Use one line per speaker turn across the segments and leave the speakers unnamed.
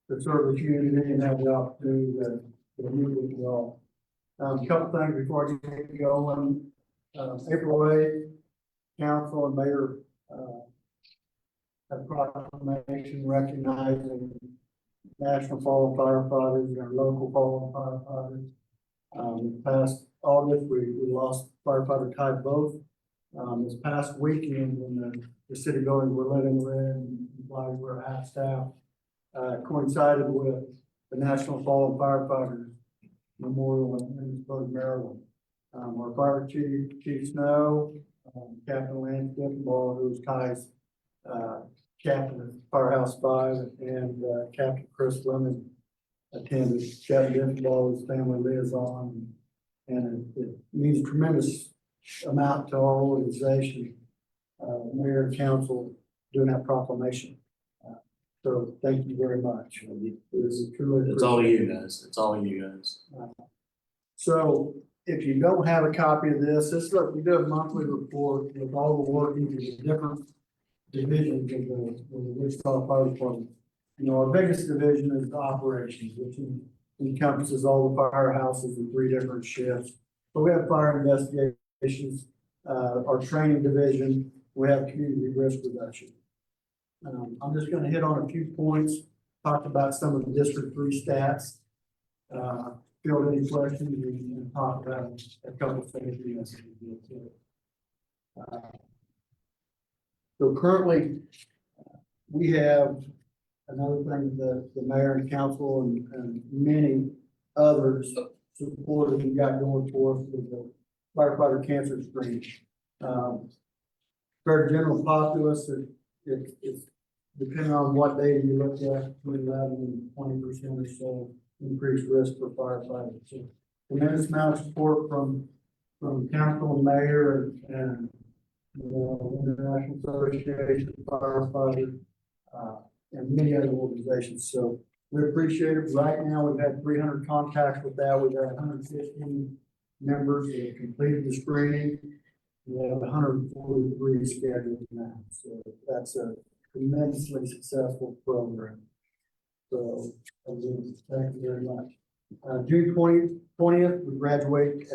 to serve the community and have the opportunity to meet with you all. A couple things before I get going. April 8th, council and mayor, a proclamation recognizing national fallen firefighters and our local fallen firefighters. Past August, we lost firefighter Ty Both. This past weekend, when the city buildings were lit in red and flags were half staff, coincided with the National Fallen Firefighters Memorial in Emmitsburg, Maryland. Our fire chief Snow, Captain Lance Diffenbaugh, who was Ty's captain of Firehouse 5, and Captain Chris Lemon attended. Captain Diffenbaugh, his family lives on, and it means a tremendous amount to our organization, mayor and council doing that proclamation. So thank you very much.
It's all you guys. It's all you guys.
So if you don't have a copy of this, we do a monthly report with all the workings of the different divisions of the Wichita Fire Department. You know, our biggest division is the operations, which encompasses all the firehouses in 3 different shifts. So we have fire investigations, our training division, we have community risk reduction. I'm just going to hit on a few points, talk about some of the District 3 stats, field any questions, and talk about a couple of safety messages. So currently, we have another thing that the mayor and council and many others supporters we got going for us with the firefighter cancer screening. For general populace, it's depending on what data you look at, between 11 and 20% or so increased risk for firefighters. So tremendous amount of support from council and mayor and the International Association of Firefighters and many other organizations. So we appreciate it. Right now, we've had 300 contacts with that. We've had 115 members that have completed the screening. We have 143 scheduled now. So that's a tremendously successful program. So again, thank you very much. June 20th, we graduate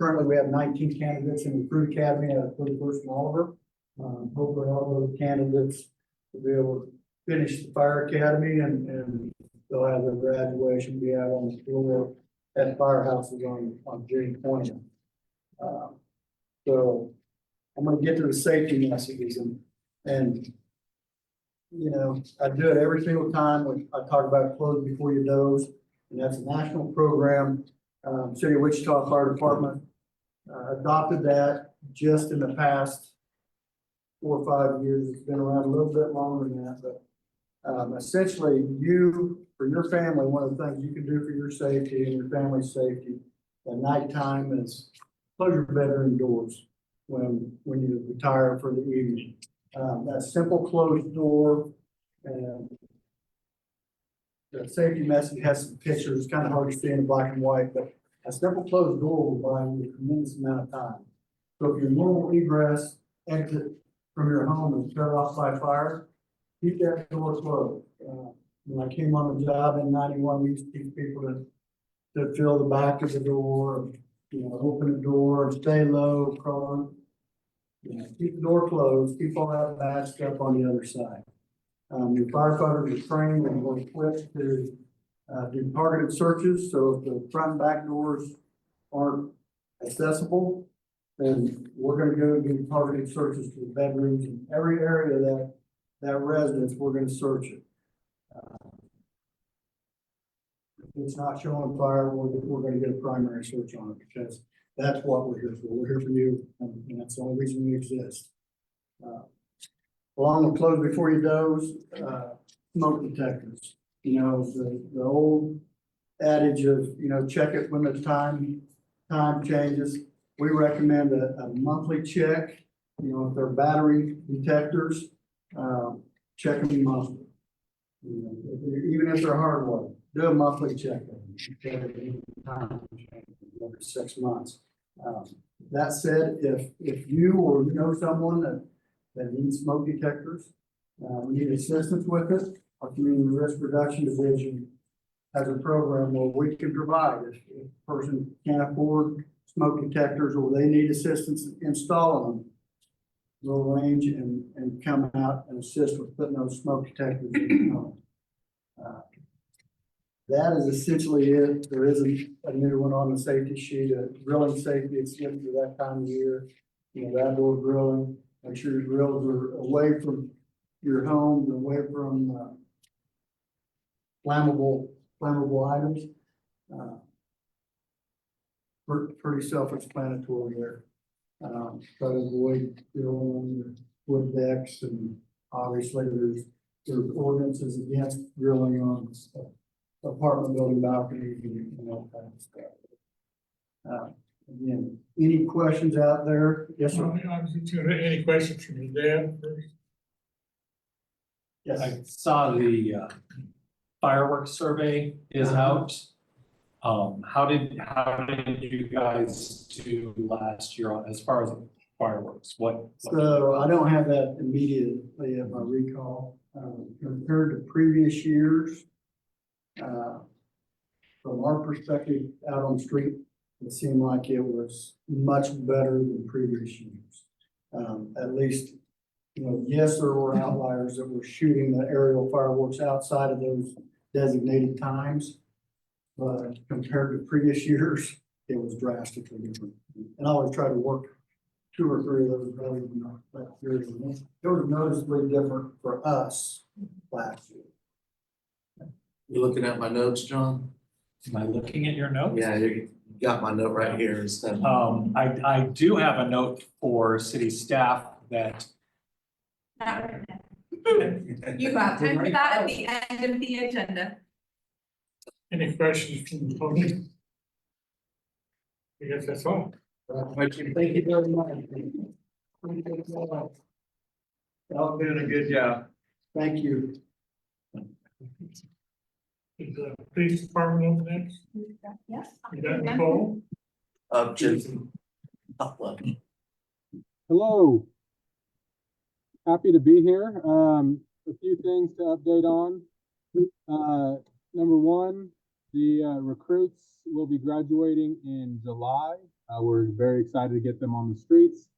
currently we have 19 candidates in the Recruit Academy at 31st and Oliver. Hopefully all those candidates will be able to finish the fire academy and they'll have their graduation be out on the floor at firehouses on June 20th. So I'm going to get to the safety messages and you know, I do it every single time when I talk about close before you doze, and that's a national program. City of Wichita Fire Department adopted that just in the past 4 or 5 years. It's been around a little bit longer than that, but essentially, for your family, one of the things you can do for your safety and your family's safety at nighttime is close your bedroom doors when you retire for the evening. That simple closed door and the safety message has some pictures. It's kind of hard to see in black and white, but a simple closed door will buy you a tremendous amount of time. So if your normal egress exit from your home is shut off by fire, keep that door closed. When I came on the job in 91, we used to teach people to fill the back of the door, you know, open the door, stay low, crawl. You know, keep the door closed, keep all that bad stuff on the other side. Your firefighters are trained and will equipped to do targeted searches. So if the front and back doors aren't accessible, then we're going to go do targeted searches to the bedrooms and every area that residence, we're going to search it. If it's not showing fire, we're going to get a primary search on it because that's what we're here for. We're here for you, and that's the only reason we exist. Along with close before you doze, smoke detectors. You know, the old adage of, you know, check it when the time changes. We recommend a monthly check. You know, if they're battery detectors, check them monthly. You know, even if they're hardwired, do a monthly check. Every 6 months. That said, if you or you know someone that needs smoke detectors, need assistance with it, our Community Risk Reduction Division has a program where we can provide, if a person can't afford smoke detectors or they need assistance installing them, we'll arrange and come out and assist with putting those smoke detectors in the home. That is essentially it. There isn't a new one on the safety sheet. Grilling safety, it's getting to that time of year. You know, outdoor grilling, make sure your grills are away from your home, away from flammable items. Pretty self-explanatory there. Try to avoid grilling on your wood decks, and obviously there's ordinances against grilling on apartment building balconies and all kinds of stuff. Again, any questions out there? Yes, sir.
Any questions from your dad first?
Yes.
I saw the fireworks survey is out. How did you guys do last year as far as fireworks? What?
So I don't have that immediately at my recall. Compared to previous years, from our perspective out on the street, it seemed like it was much better than previous years. At least, you know, yes, there were outliers that were shooting the aerial fireworks outside of those designated times. But compared to previous years, it was drastically different. And I always try to work 2 or 3 of those rather than not that year. It was noticeably different for us last year.
You looking at my notes, John?
Am I looking at your notes?
Yeah, you got my note right here instead.
I do have a note for city staff that.
Not right now. You got time for that at the end of the agenda.
Any questions from the public? I guess that's all.
Thank you very much. Y'all doing a good job. Thank you.
Is the police department up next?
Yes.
You got Nicole?
Jason. Top left.
Hello. Happy to be here. A few things to update on. Number one, the recruits will be graduating in July. We're very excited to get them on the streets,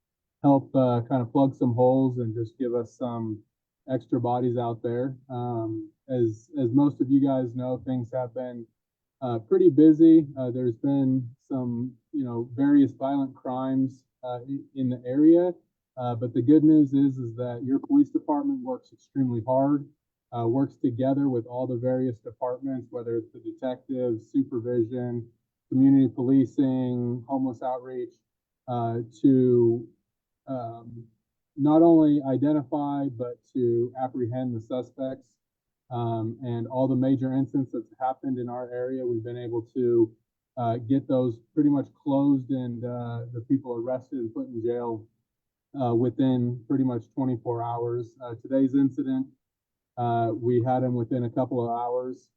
help kind of plug some holes and just give us some extra bodies out there. As most of you guys know, things have been pretty busy. There's been some, various violent crimes in the area. But the good news is that your police department works extremely hard, works together with all the various departments, whether it's the detectives, supervision, community policing, homeless outreach, to not only identify, but to apprehend the suspects. And all the major incidents that's happened in our area, we've been able to get those pretty much closed and the people arrested and put in jail within pretty much 24 hours. Today's incident, we had him within a couple of hours,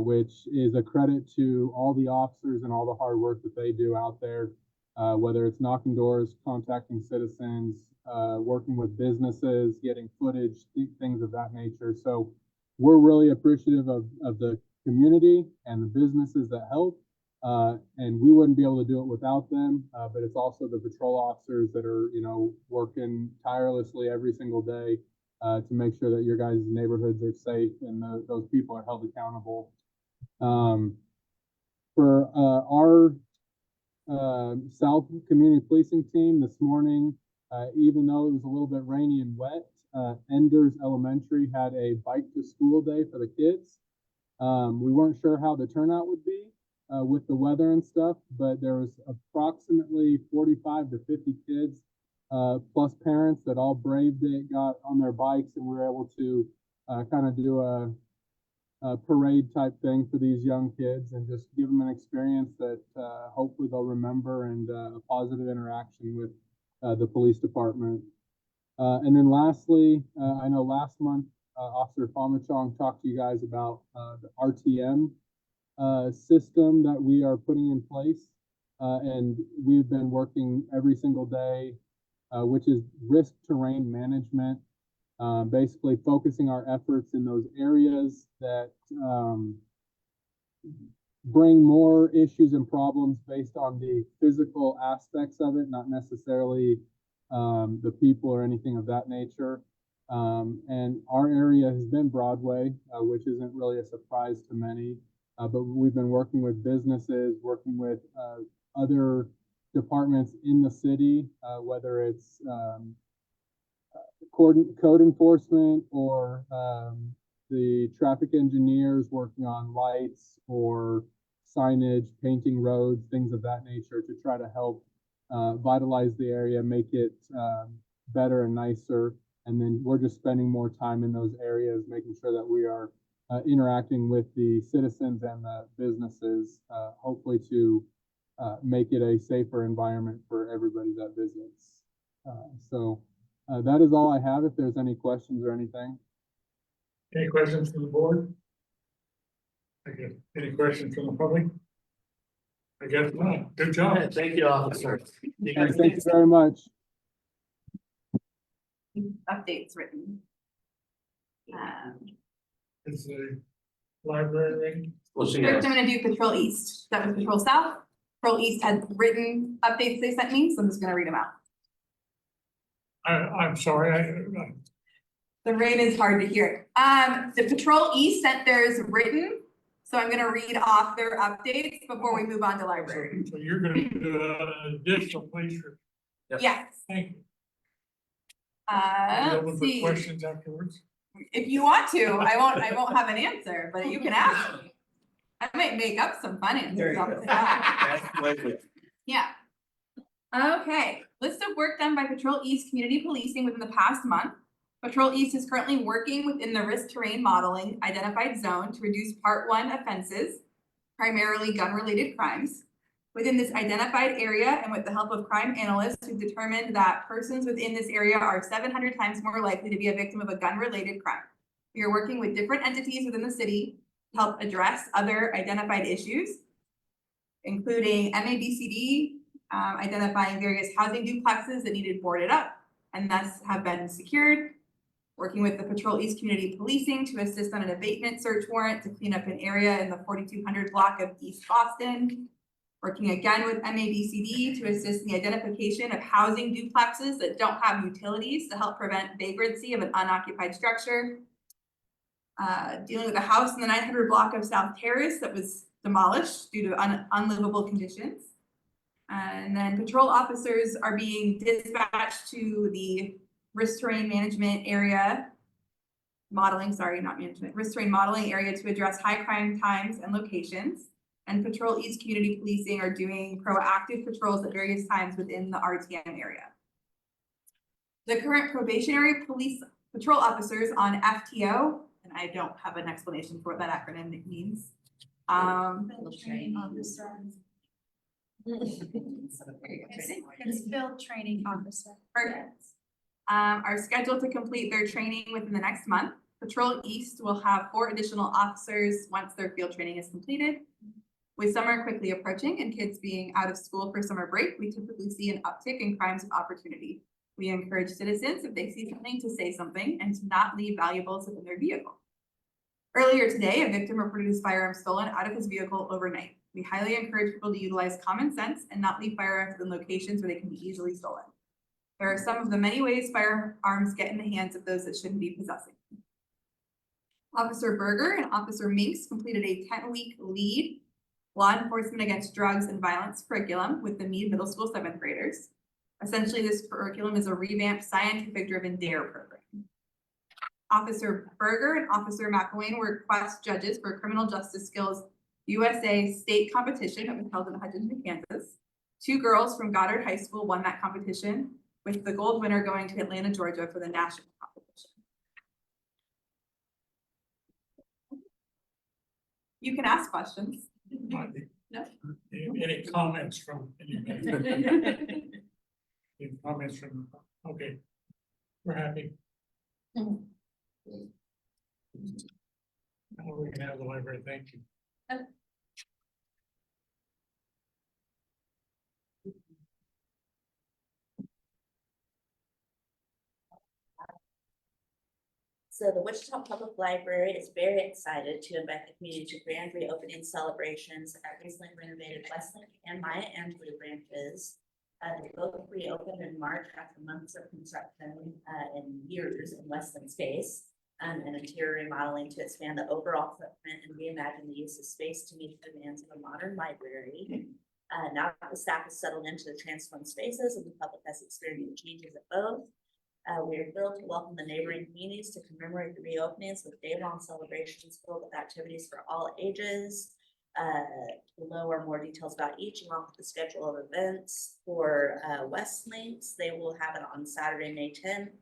which is a credit to all the officers and all the hard work that they do out there, whether it's knocking doors, contacting citizens, working with businesses, getting footage, things of that nature. So we're really appreciative of the community and the businesses that help. And we wouldn't be able to do it without them, but it's also the patrol officers that are, working tirelessly every single day to make sure that your guys' neighborhoods are safe and those people are held accountable. For our South Community Policing team this morning, even though it was a little bit rainy and wet, Enders Elementary had a bike to school day for the kids. We weren't sure how the turnout would be with the weather and stuff, but there was approximately 45 to 50 kids plus parents that all braved it, got on their bikes, and we were able to kind of do a parade type thing for these young kids and just give them an experience that hopefully they'll remember and a positive interaction with the police department. And then lastly, I know last month, Officer Famachong talked to you guys about the RTM system that we are putting in place. And we've been working every single day, which is risk terrain management. basically focusing our efforts in those areas that bring more issues and problems based on the physical aspects of it, not necessarily the people or anything of that nature. And our area has been Broadway, which isn't really a surprise to many, but we've been working with businesses, working with other departments in the city, whether it's code enforcement or the traffic engineers working on lights or signage, painting roads, things of that nature to try to help vitalize the area, make it better and nicer. And then we're just spending more time in those areas, making sure that we are interacting with the citizens and the businesses, hopefully to make it a safer environment for everybody that visits. So that is all I have. If there's any questions or anything.
Any questions from the board? Okay, any questions from the public? I guess not. Good job.
Thank you, officer.
And thank you very much.
Updates written.
Is the library ready?
Well, she
First,
has,
I'm gonna do Patrol East. That was Patrol South. Patrol East had written updates they sent me, so I'm just gonna read them out.
I'm sorry,
The rain is hard to hear. The Patrol East sent theirs written, so I'm gonna read off their updates before we move on to library.
so you're gonna do an additional place for,
Yep.
Yes,
thank you.
let's
Open for
see.
questions afterwards.
If you want to, I won't have an answer, but you can ask me. I might make up some fun answers off the top. Yeah. Okay, list of work done by Patrol East Community Policing within the past month. Patrol East is currently working within the risk terrain modeling identified zone to reduce part 1 offenses, primarily gun-related crimes. Within this identified area and with the help of crime analysts who determined that persons within this area are 700 times more likely to be a victim of a gun-related crime. We are working with different entities within the city to help address other identified issues, including MABCD, identifying various housing duplexes that needed boarded up and thus have been secured. Working with the Patrol East Community Policing to assist on an abatement search warrant to clean up an area in the 4200 block of East Boston. Working again with MABCD to assist in the identification of housing duplexes that don't have utilities to help prevent vagrancy of an unoccupied structure. Dealing with a house in the 900 block of South Terrace that was demolished due to unlivable conditions. And then patrol officers are being dispatched to the risk terrain management area, risk terrain modeling area to address high crime times and locations. And Patrol East Community Policing are doing proactive patrols at various times within the RTM area. The current probationary police patrol officers on FTO, and I don't have an explanation for what that acronym means.
Training officer. It's field training officer.
Perfect. Are scheduled to complete their training within the next month. Patrol East will have 4 additional officers once their field training is completed. With summer quickly approaching and kids being out of school for summer break, we typically see an uptick in crimes of opportunity. We encourage citizens, if they see something, to say something and to not leave valuables within their vehicle. Earlier today, a victim reported his firearm stolen out of his vehicle overnight. We highly encourage people to utilize common sense and not leave firearms in locations where they can be easily stolen. There are some of the many ways firearms get in the hands of those that shouldn't be possessing. Officer Berger and Officer Minks completed a 10-week lead law enforcement against drugs and violence curriculum with the Meade Middle School 7th graders. Essentially, this curriculum is a revamped scientific-driven DARE program. Officer Berger and Officer McElwain were quest judges for Criminal Justice Skills USA state competition that was held in Hutchinson, Kansas. 2 girls from Goddard High School won that competition, with the gold winner going to Atlanta, Georgia for the national competition. You can ask questions. No.
Any comments from anybody? Any comments from, okay. We're happy. Now we can have the library, thank you.
So the Wichita Public Library is very excited to invite the community to grand reopening celebrations at recently renovated Westlake and Maya Angelou branches. They both reopened in March after months of construction and years in Westlake space. And interior remodeling to expand the overall footprint and reimagine the use of space to meet the demands of a modern library. Now that the staff has settled into the transformed spaces and the public has experienced changes at both. We are thrilled to welcome the neighboring communities to commemorate the reopenings with day-long celebrations filled with activities for all ages. Below are more details about each, along with the schedule of events. For West Links, they will have it on Saturday, May 10th.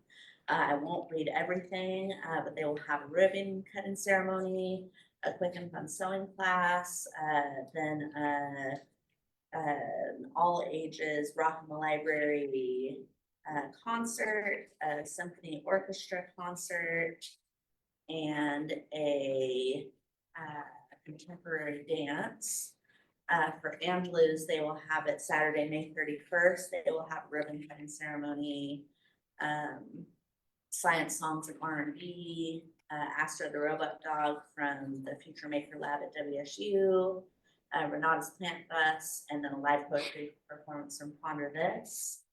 I won't read everything, but they will have a ribbon cutting ceremony, a quick and fun sewing class, then all ages rock in the library concert, a symphony orchestra concert, and a contemporary dance. For Angelou's, they will have it Saturday, May 31st. They will have a ribbon cutting ceremony, science songs and R&B, Astro the Robot Dog from the Future Maker Lab at WSU, Renata's Plant Bus, and then a live poetry performance from Ponder This.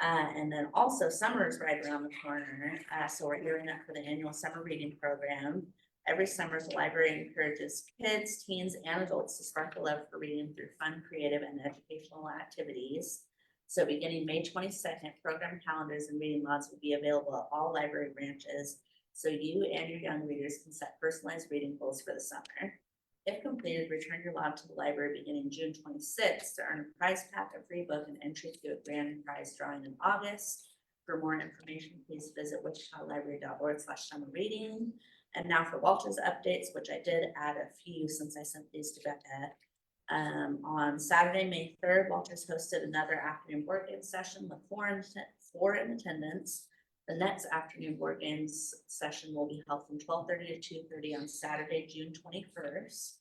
And then also summer's right around the corner. So we're gearing up for the annual summer reading program. Every summer, the library encourages kids, teens, and adults to spark the love for reading through fun, creative, and educational activities. So beginning May 22nd, program calendars and reading logs will be available at all library branches. So you and your young readers can set personalized reading goals for the summer. If completed, return your log to the library beginning June 26th to earn a prize pack, a free book, and entry to a grand prize drawing in August. For more information, please visit wichitalibrary.org/summerreading. And now for Walter's updates, which I did add a few since I sent these to Becca. On Saturday, May 3rd, Walters hosted another afternoon board game session with four in attendance. The next afternoon board games session will be held from 12:30 to 2:30 on Saturday, June 21st.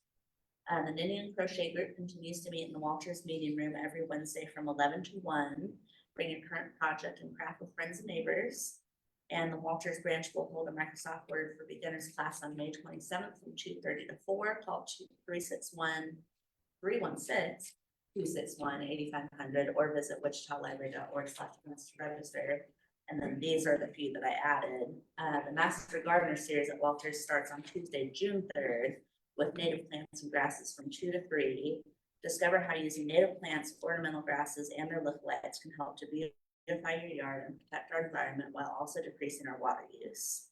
The Knitting and Crochet Group continues to meet in the Walters meeting room every Wednesday from 11 to 1. Bring your current project and craft with friends and neighbors. And the Walters branch will hold a Microsoft Word for Beginners class on May 27th from 2:30 to 4. Call 361-8500 or visit wichitalibrary.org/register. And then these are the few that I added. The Master Gardener series at Walters starts on Tuesday, June 3rd with native plants and grasses from 2 to 3. Discover how using native plants, ornamental grasses, and their lookalikes can help to beautify your yard and protect our environment while also decreasing our water use.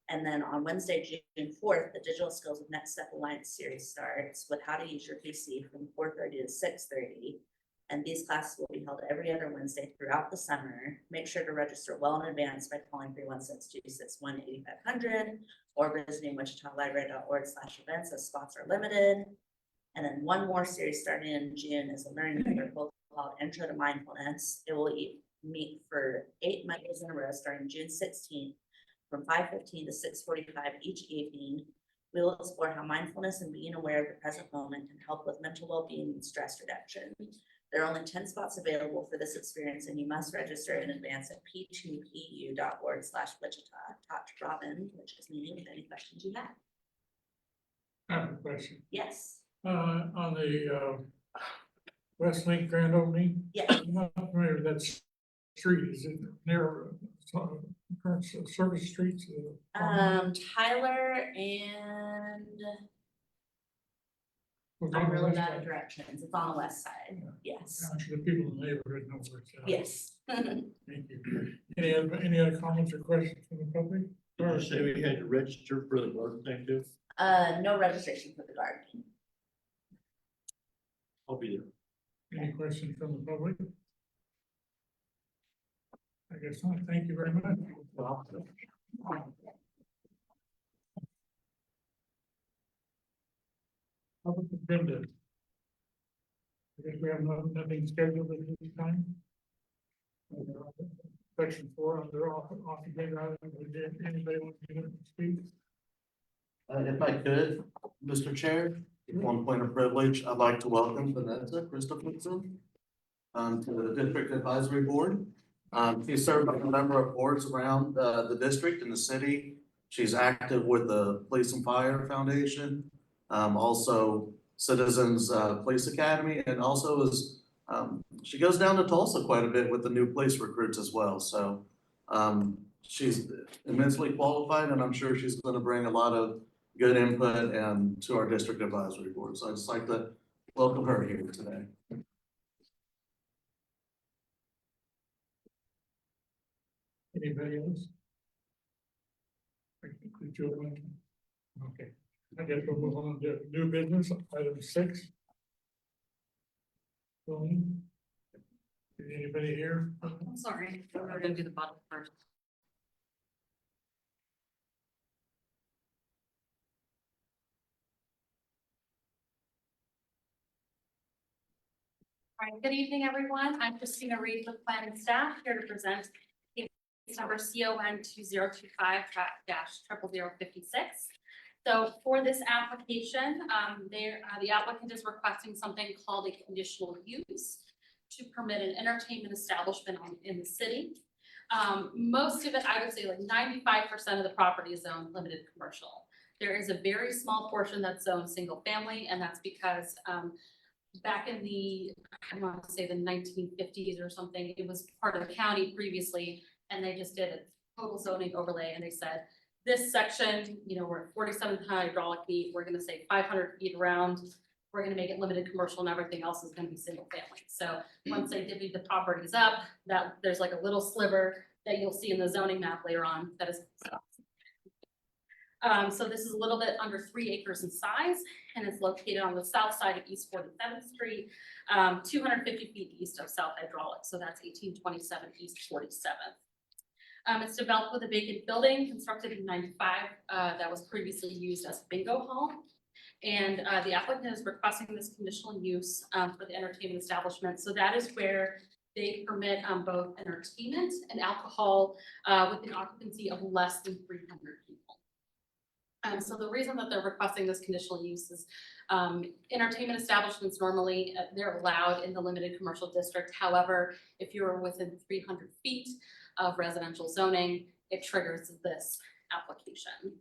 And then on Wednesday, June 4th, the Digital Skills of Next Step Alliance series starts with how to use your PC from 4:30 to 6:30. And these classes will be held every other Wednesday throughout the summer. Make sure to register well in advance by calling 316-261-8500 or visiting wichitalibrary.org/events as spots are limited. And then one more series starting in June is a learning circle called Intro to Mindfulness. It will meet for 8 Mondays in a row starting June 16th from 5:15 to 6:45 each evening. We will explore how mindfulness and being aware of the present moment can help with mental well-being and stress reduction. There are only 10 spots available for this experience, and you must register in advance at p2pu.org/Wichita. Talk to Robin, which is me, with any questions you have.
I have a question.
Yes.
On the Westlake grand opening,
Yeah.
I'm not familiar with that street. Is it near current service streets?
Tyler and I'm really bad at directions. It's on the west side. Yes.
Actually, the people in the neighborhood know where it's at.
Yes.
Thank you. Any other comments or questions from the public?
Did you say we had to register for the garden thing too?
No registration for the gardening.
I'll be there.
Any questions from the public? I guess not. Thank you very much. Public agenda. I guess we have nothing scheduled at this time. Section 4 under off agenda items. Anybody want to speak?
If I could, Mr. Chair, one point of privilege, I'd like to welcome Vanessa Christopherson to the District Advisory Board. She served on a number of boards around the district and the city. She's active with the Police and Fire Foundation, also Citizens Police Academy, and also is, she goes down to Tulsa quite a bit with the new police recruits as well, so she's immensely qualified, and I'm sure she's gonna bring a lot of good input and to our district advisory board, so I'd just like to welcome her here today.
Anybody else? Did you want? Okay, I guess we'll move on to new business, item 6. Is anybody here?
I'm sorry, we're gonna do the bottom first. All right, good evening, everyone. I'm Christina Reed with planning staff here to present case number CON 2025-0056. So for this application, the applicant is requesting something called a conditional use to permit an entertainment establishment in the city. Most of it, I would say like 95% of the property is zoned limited commercial. There is a very small portion that's zoned single family, and that's because back in the, I want to say the 1950s or something, it was part of the county previously, and they just did a total zoning overlay, and they said, this section, you know, we're at 47 hydraulic feet, we're gonna say 500 feet around, we're gonna make it limited commercial, and everything else is gonna be single family. So once they divvy the properties up, that there's like a little sliver that you'll see in the zoning map later on that is. So this is a little bit under 3 acres in size, and it's located on the south side of East 47th Street, 250 feet east of South Hydraulic, so that's 1827 East 47th. It's developed with a vacant building constructed in '95 that was previously used as a bingo hall. And the applicant is requesting this conditional use for the entertainment establishment. So that is where they permit both entertainment and alcohol with an occupancy of less than 300 people. So the reason that they're requesting this conditional use is entertainment establishments normally, they're allowed in the limited commercial district. However, if you're within 300 feet of residential zoning, it triggers this application.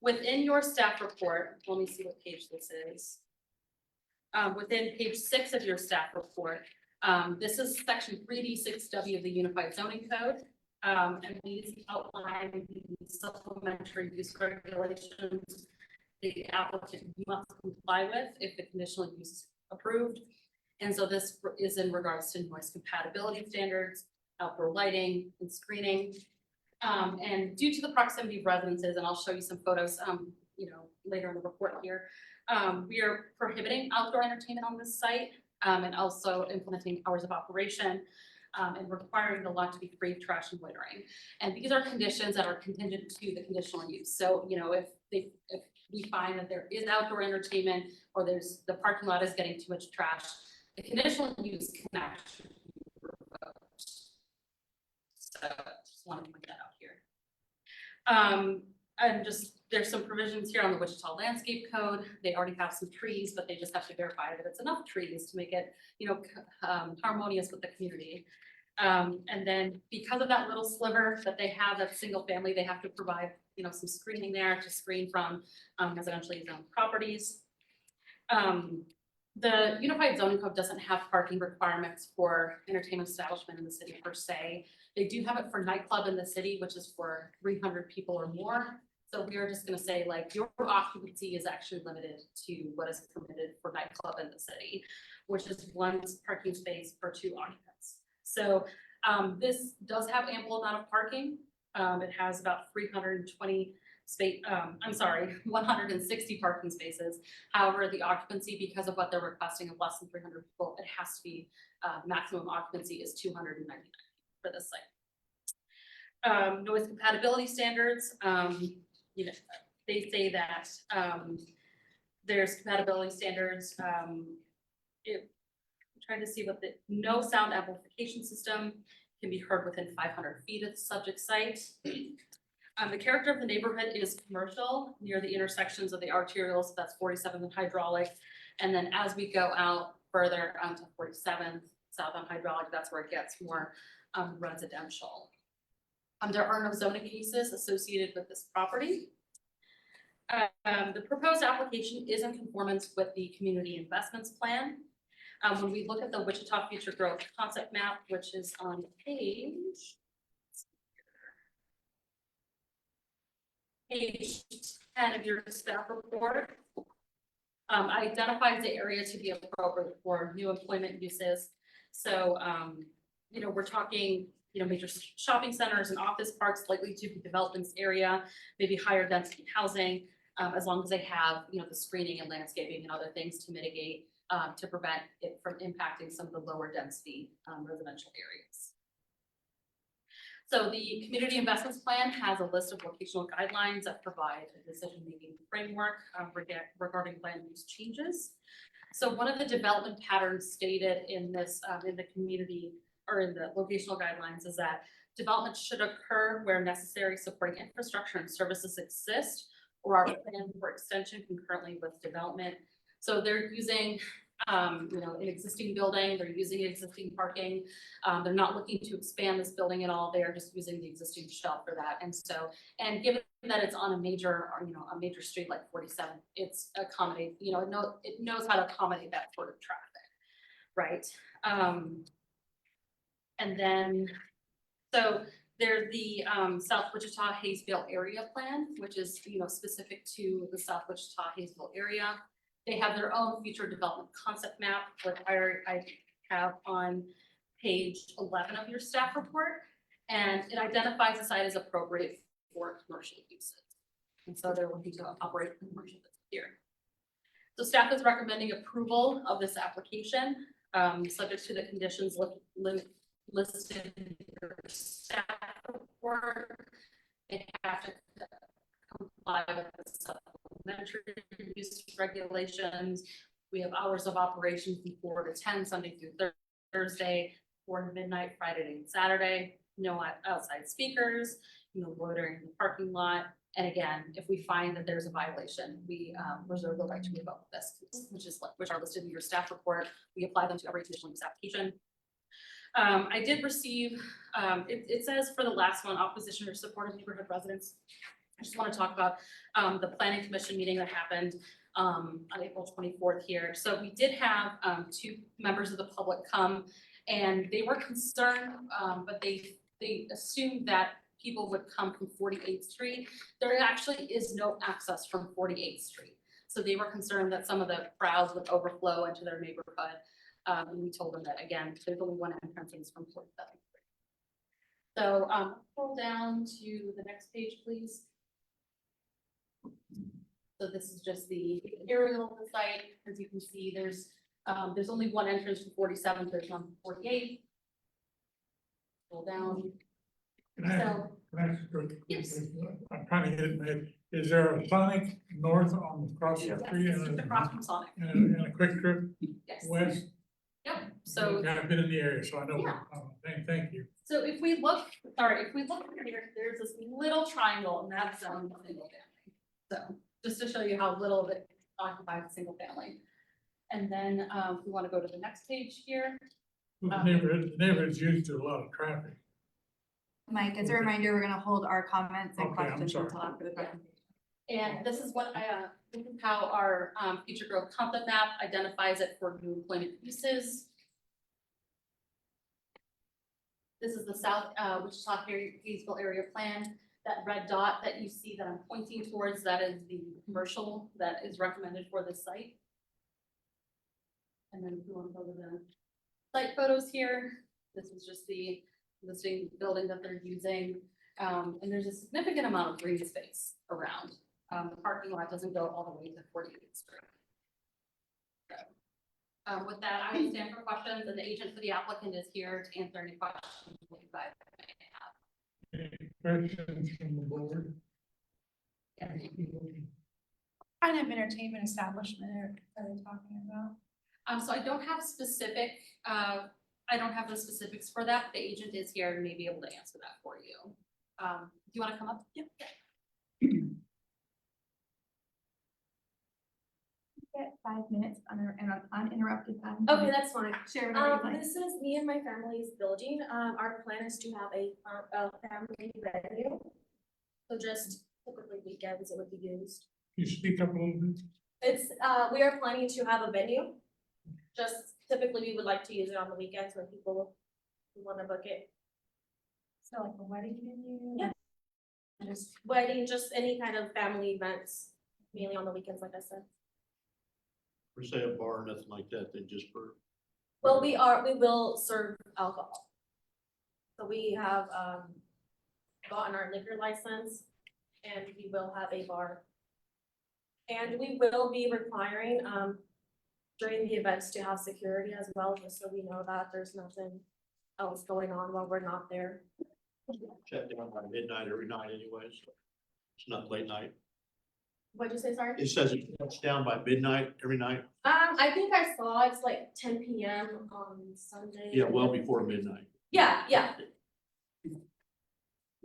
Within your staff report, let me see what page this is. Within page 6 of your staff report, this is section 3D6W of the Unified Zoning Code. And these outline the supplementary use regulations the applicant must comply with if the conditional use is approved. And so this is in regards to noise compatibility standards, outdoor lighting and screening. And due to the proximity of residences, and I'll show you some photos, later in the report here, we are prohibiting outdoor entertainment on this site, and also implementing hours of operation, and requiring the lot to be free of trash and littering. And these are conditions that are contingent to the conditional use. So, if we find that there is outdoor entertainment or the parking lot is getting too much trash, the conditional use can actually be revoked. So just want to point that out here. And there's some provisions here on the Wichita Landscape Code. They already have some trees, but they just have to verify that it's enough trees to make it, harmonious with the community. And then because of that little sliver that they have, that single family, they have to provide, some screening there to screen from residentially zoned properties. The Unified Zoning Code doesn't have parking requirements for entertainment establishment in the city per se. They do have it for nightclub in the city, which is for 300 people or more. So we are just gonna say like your occupancy is actually limited to what is permitted for nightclub in the city, which is 1 parking space per 2 occupants. So this does have ample amount of parking. It has about 160 parking spaces. However, the occupancy, because of what they're requesting of less than 300 people, it has to be, maximum occupancy is 299 for this site. Noise compatibility standards, they say that there's compatibility standards. I'm trying to see what no sound amplification system can be heard within 500 feet of the subject site. The character of the neighborhood is commercial near the intersections of the arterials, so that's 47th and Hydraulic. And then as we go out further onto 47th, south on Hydraulic, that's where it gets more residential. There are no zoning cases associated with this property. The proposed application is in conformance with the community investments plan. When we look at the Wichita Future Growth Concept Map, which is on page 10 of your staff report, identifies the area to be appropriate for new employment uses. So, you know, we're talking, you know, major shopping centers and office parks likely to be developed in this area, maybe higher density housing, as long as they have, you know, the screening and landscaping and other things to mitigate, to prevent it from impacting some of the lower density residential areas. So the community investments plan has a list of locational guidelines that provide a decision-making framework regarding land use changes. So one of the development patterns stated in this, in the community or in the locational guidelines is that development should occur where necessary supporting infrastructure and services exist or are planned for extension concurrently with development. So they're using, you know, an existing building, they're using existing parking. They're not looking to expand this building at all. They are just using the existing shell for that. And so, and given that it's on a major, or, you know, a major street like 47, it's accommodate, you know, it knows how to accommodate that sort of traffic, right? And then, so there's the South Wichita Hayesville area plan, which is, you know, specific to the South Wichita Hayesville area. They have their own future development concept map, which I have on page 11 of your staff report, and it identifies the site as appropriate for commercial uses. And so they're looking to operate commercial here. So staff is recommending approval of this application, subject to the conditions listed in your staff report. They have to comply with the supplementary use regulations. We have hours of operation from 4 to 10, Sunday through Thursday, 4 to midnight, Friday and Saturday. No outside speakers, no loitering in the parking lot. And again, if we find that there's a violation, we reserve the right to revoke this, which are listed in your staff report. We apply them to every conditional use application. I did receive, it says for the last one, opposition or support of neighborhood residents. I just want to talk about the planning commission meeting that happened on April 24th here. So we did have 2 members of the public come, and they were concerned, but they assumed that people would come from 48th Street. There actually is no access from 48th Street. So they were concerned that some of the crowds would overflow into their neighborhood. And we told them that, again, there's only one entrance and it's from 47th Street. So scroll down to the next page, please. So this is just the aerial of the site. As you can see, there's only one entrance from 47th, there's one from 48th. Scroll down.
Can I ask a quick
Yes.
question? I'm trying to get it in my head. Is there a Sonic north on across the
Yes,
street
it's just across from Sonic.
and a quick trip
Yes.
west?
Yep. So
I've been in the area, so I know.
Yeah.
Thank you.
So if we look here, there's this little triangle and that's single family. So just to show you how little of it occupies a single family. And then if we want to go to the next page here.
The neighborhood's used to a lot of traffic.
Mike, as a reminder, we're gonna hold our comments and
Okay, I'm
questions
sorry.
until after the presentation.
And this is what this is how our future growth concept map identifies it for new employment uses. This is the South Wichita Hayesville area plan. That red dot that you see that I'm pointing towards, that is the commercial that is recommended for this site. And then if you want to go to the site photos here, this is just the listing building that they're using. And there's a significant amount of green space around. The parking lot doesn't go all the way to 48th Street. So, with that, I stand for questions, and the agent for the applicant is here to answer any questions that you guys may have.
Any questions from the board?
Kind of entertainment establishment are they talking about?
So I don't have specific, I don't have the specifics for that. The agent is here and may be able to answer that for you. Do you want to come up? Yep.
get 5 minutes uninterrupted time?
Okay, that's fine.
Share whatever you'd like.
This is me and my family's building. Our plan is to have a family venue. So just typically weekends it would be used.
You speak up a little bit.
It's, we are planning to have a venue. Just typically we would like to use it on the weekends when people wanna book it.
So like a wedding venue?
Yeah. Just wedding, just any kind of family events, mainly on the weekends, like I said.
Per se a bar, nothing like that, they just for.
Well, we will serve alcohol. So we have, gotten our liquor license and we will have a bar. And we will be requiring, during the events to have security as well, just so we know that there's nothing else going on while we're not there.
Shut down by midnight every night anyways. It's not late night.
What'd you say, sorry?
It says it shuts down by midnight every night.
I think I saw it's like 10 PM on Sunday.
Yeah, well before midnight.
Yeah, yeah.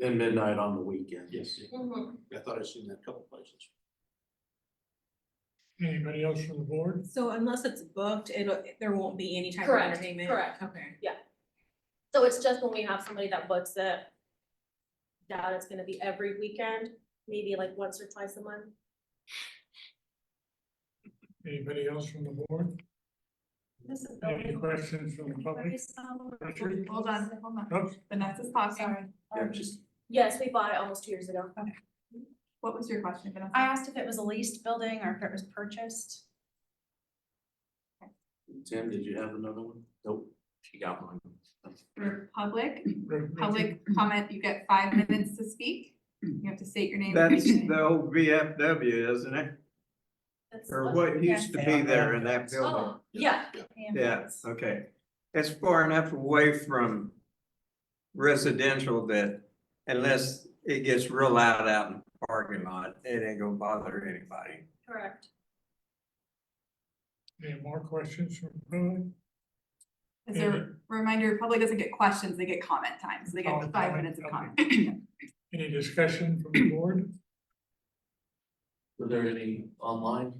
And midnight on the weekend.
Yes.
Mhm.
I thought I'd seen that a couple places.
Anybody else from the board?
So unless it's booked, there won't be any type of
Correct,
entertainment?
correct.
Okay.
So it's just when we have somebody that books it, that it's gonna be every weekend, maybe like once or twice a month.
Anybody else from the board?
This is
Any questions from the public? Richard?
Hold on.
Oops.
Vanessa's talking.
Yeah, just
Yes, we bought it almost 2 years ago.
What was your question, Vanessa?
I asked if it was a leased building or if it was purchased.
Tim, did you have another one? Nope, she got one.
For public
Richard?
comment, you get 5 minutes to speak. You have to state your name.
That's the old VFW, isn't it?
That's
Or what used to be there in that building?
Oh, yeah,
Yeah, okay. It's far enough away from residential that unless it gets real loud out in the parking lot, it ain't gonna bother anybody.
correct.
Any more questions from the public?
As a reminder, public doesn't get questions, they get comment time, so they
Oh,
get 5
comment,
minutes of
okay.
comment.
Any discussion from the board?
Were there any online?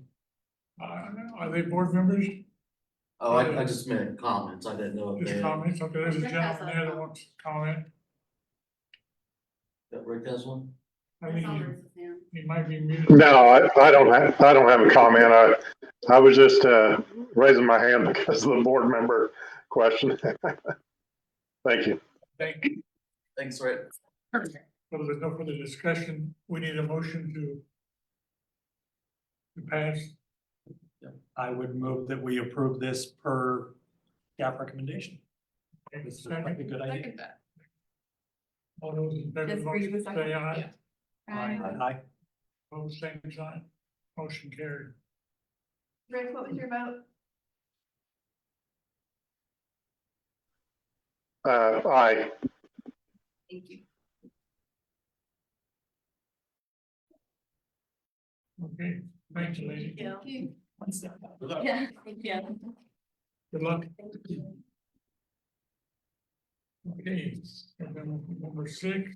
Are they board members?
Oh, I just meant comments. I didn't know if
Just
they,
comments? Okay, there's a
Rick has
gentleman there that wants to comment.
that Rick has one?
I think he might be muted.
No, I don't have a comment. I was just raising my hand because of the board member question. Thank you.
Thank you.
Thanks, Rick.
Well, there's no further discussion. We need a motion to pass.
I would move that we approve this per staff recommendation. This is like a good idea.
All those in favor of the
Just for you
motion,
to
say
second.
aye.
Aye.
Opposed, same sign. Motion carried.
Rick, what was your vote?
Aye.
Thank you.
Okay, thank you, lady.
Yeah.
Thank you.
One step back.
Yeah, thank you.
Good luck.
Thank you.
Okay, and then number 6.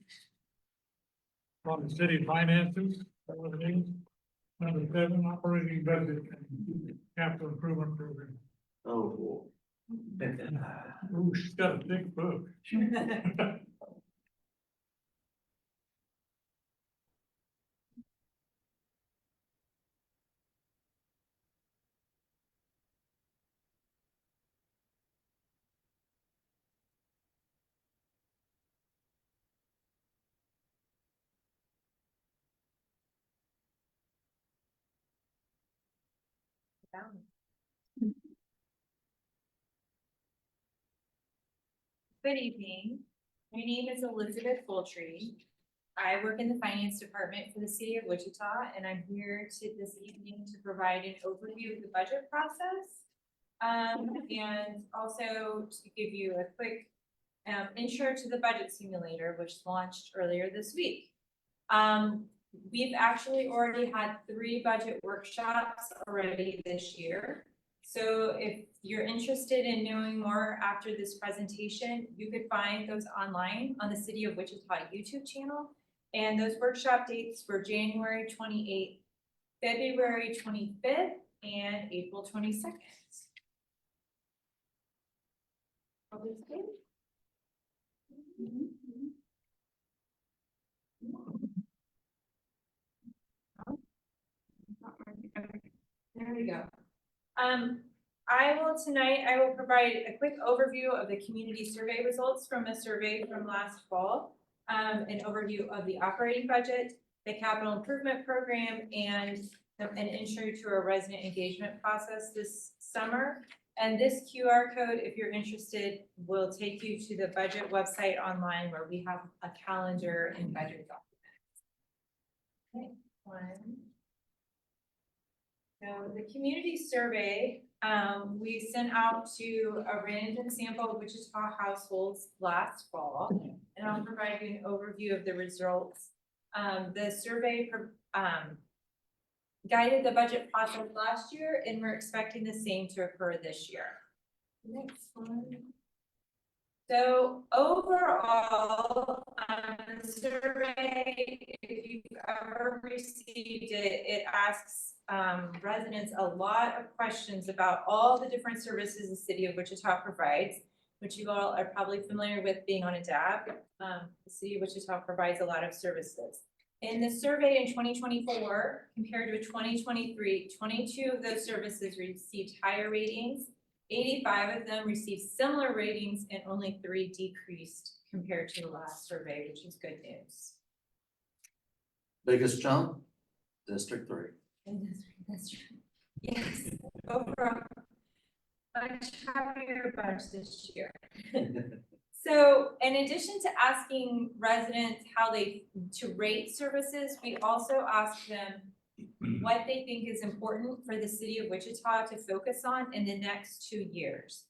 On the city finances, that was it. Number 7, operating budget and capital improvement program.
Oh, cool.
Ooh, she's got a thick book.
Good evening. My name is Elizabeth Fultree. I work in the finance department for the city of Wichita, and I'm here this evening to provide an overview of the budget process. And also to give you a quick intro to the budget simulator, which launched earlier this week. We've actually already had 3 budget workshops already this year. So if you're interested in knowing more after this presentation, you could find those online on the City of Wichita YouTube channel. And those workshop dates were January 28th, February 25th, and April 22nd. There we go. I will provide a quick overview of the community survey results from a survey from last fall. An overview of the operating budget, the capital improvement program, and an intro to a resident engagement process this summer. And this QR code, if you're interested, will take you to the budget website online where we have a calendar and budget documents. Okay, one. So the community survey, we sent out to a random sample of Wichita households last fall, and I'll provide you an overview of the results. The survey guided the budget process last year, and we're expecting the same to occur this year. Next one. So overall, the survey, if you've ever received it, it asks residents a lot of questions about all the different services the city of Wichita provides, which you all are probably familiar with being on a DAB. The city of Wichita provides a lot of services. In the survey in 2024, compared to 2023, 22 of those services received higher ratings, 85 of them received similar ratings, and only 3 decreased compared to the last survey, which is good news.
Biggest jump, District 3.
That's true. Yes, overall, much happier bunch this year. So in addition to asking residents how to rate services, we also ask them what they think is important for the city of Wichita to focus on in the next 2 years.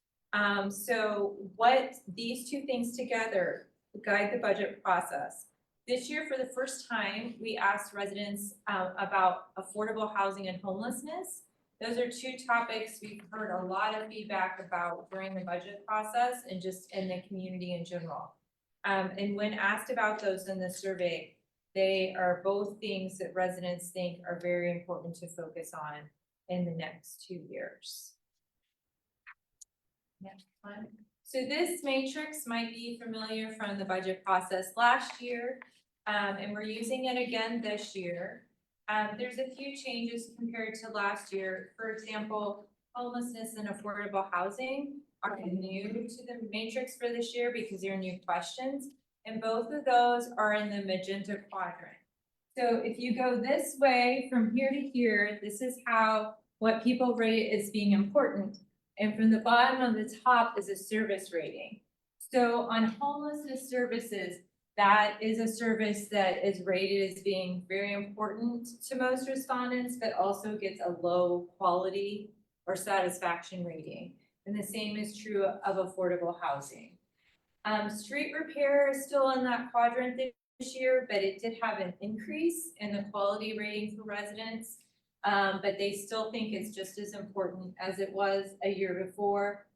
So what these two things together guide the budget process. This year, for the first time, we asked residents about affordable housing and homelessness. Those are 2 topics we've heard a lot of feedback about during the budget process and just in the community in general. And when asked about those in the survey, they are both things that residents think are very important to focus on in the next 2 years. Next one. So this matrix might be familiar from the budget process last year, and we're using it again this year. There's a few changes compared to last year. For example, homelessness and affordable housing are new to the matrix for this year because they're new questions. And both of those are in the magenta quadrant. So if you go this way from here to here, this is what people rate as being important. And from the bottom on the top is a service rating. So on homelessness services, that is a service that is rated as being very important to most respondents, but also gets a low quality or satisfaction rating. And the same is true of affordable housing. Street repair is still in that quadrant this year, but it did have an increase in the quality rating for residents. But they still think it's just as important as it was a year before.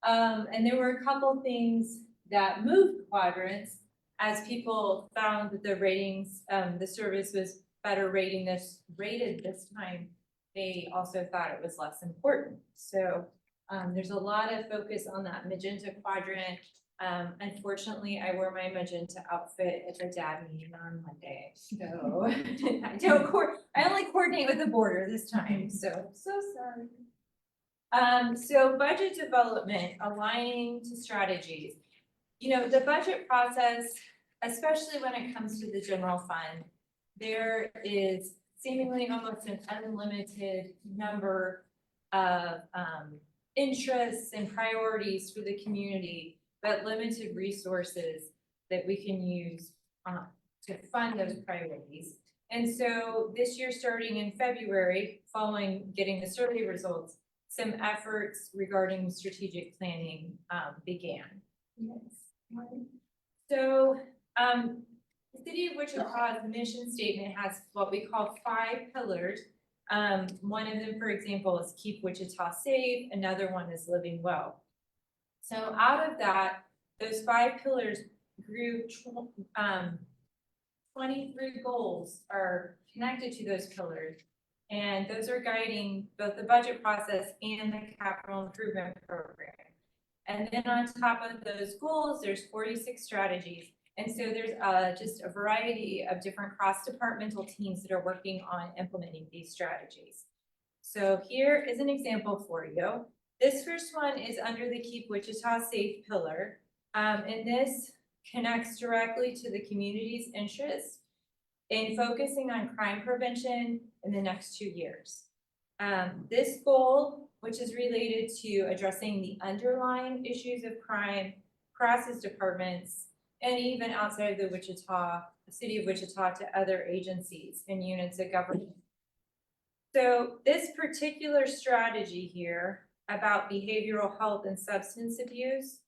And there were a couple things that moved quadrants as people found that the ratings, the service was better rated this time. They also thought it was less important. So there's a lot of focus on that magenta quadrant. Unfortunately, I wore my magenta outfit at the DAB meeting on Monday, so I only coordinate with the border this time, so sorry. So budget development, aligning to strategies. You know, the budget process, especially when it comes to the general fund, there is seemingly almost an unlimited number of interests and priorities for the community, but limited resources that we can use to fund those priorities. And so this year, starting in February, following getting the survey results, some efforts regarding strategic planning began. So the City of Wichita's mission statement has what we call 5 pillars. One of them, for example, is keep Wichita safe. Another one is living well. So out of that, those 5 pillars grew 23 goals are connected to those pillars. And those are guiding both the budget process and the capital improvement program. And then on top of those goals, there's 46 strategies. And so there's just a variety of different cross-departmental teams that are working on implementing these strategies. So here is an example for you. This first one is under the Keep Wichita Safe pillar. And this connects directly to the community's interests in focusing on crime prevention in the next 2 years. This goal, which is related to addressing the underlying issues of crime, crosses departments, and even outside of the city of Wichita to other agencies and units of government. So this particular strategy here about behavioral health and substance abuse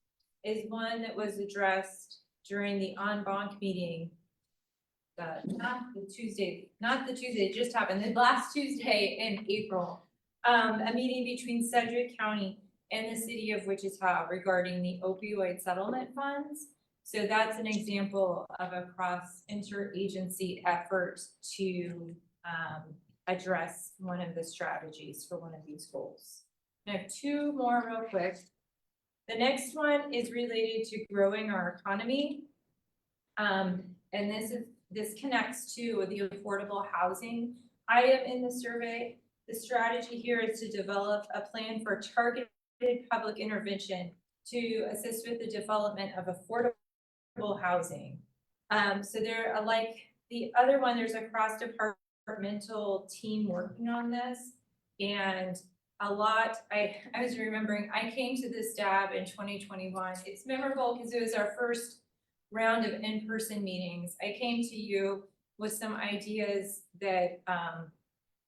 is one that was addressed during the en banc meeting. Not the Tuesday, it just happened, the last Tuesday in April. A meeting between Sedgwick County and the city of Wichita regarding the opioid settlement funds. So that's an example of a interagency effort to address one of the strategies for one of these goals. I have two more real quick. The next one is related to growing our economy. And this connects to the affordable housing item in the survey. The strategy here is to develop a plan for targeted public intervention to assist with the development of affordable housing. So there are, like the other one, there's a cross-departmental team working on this. And a lot, I was remembering, I came to this DAB in 2021. It's memorable because it was our first round of in-person meetings. I came to you with some ideas that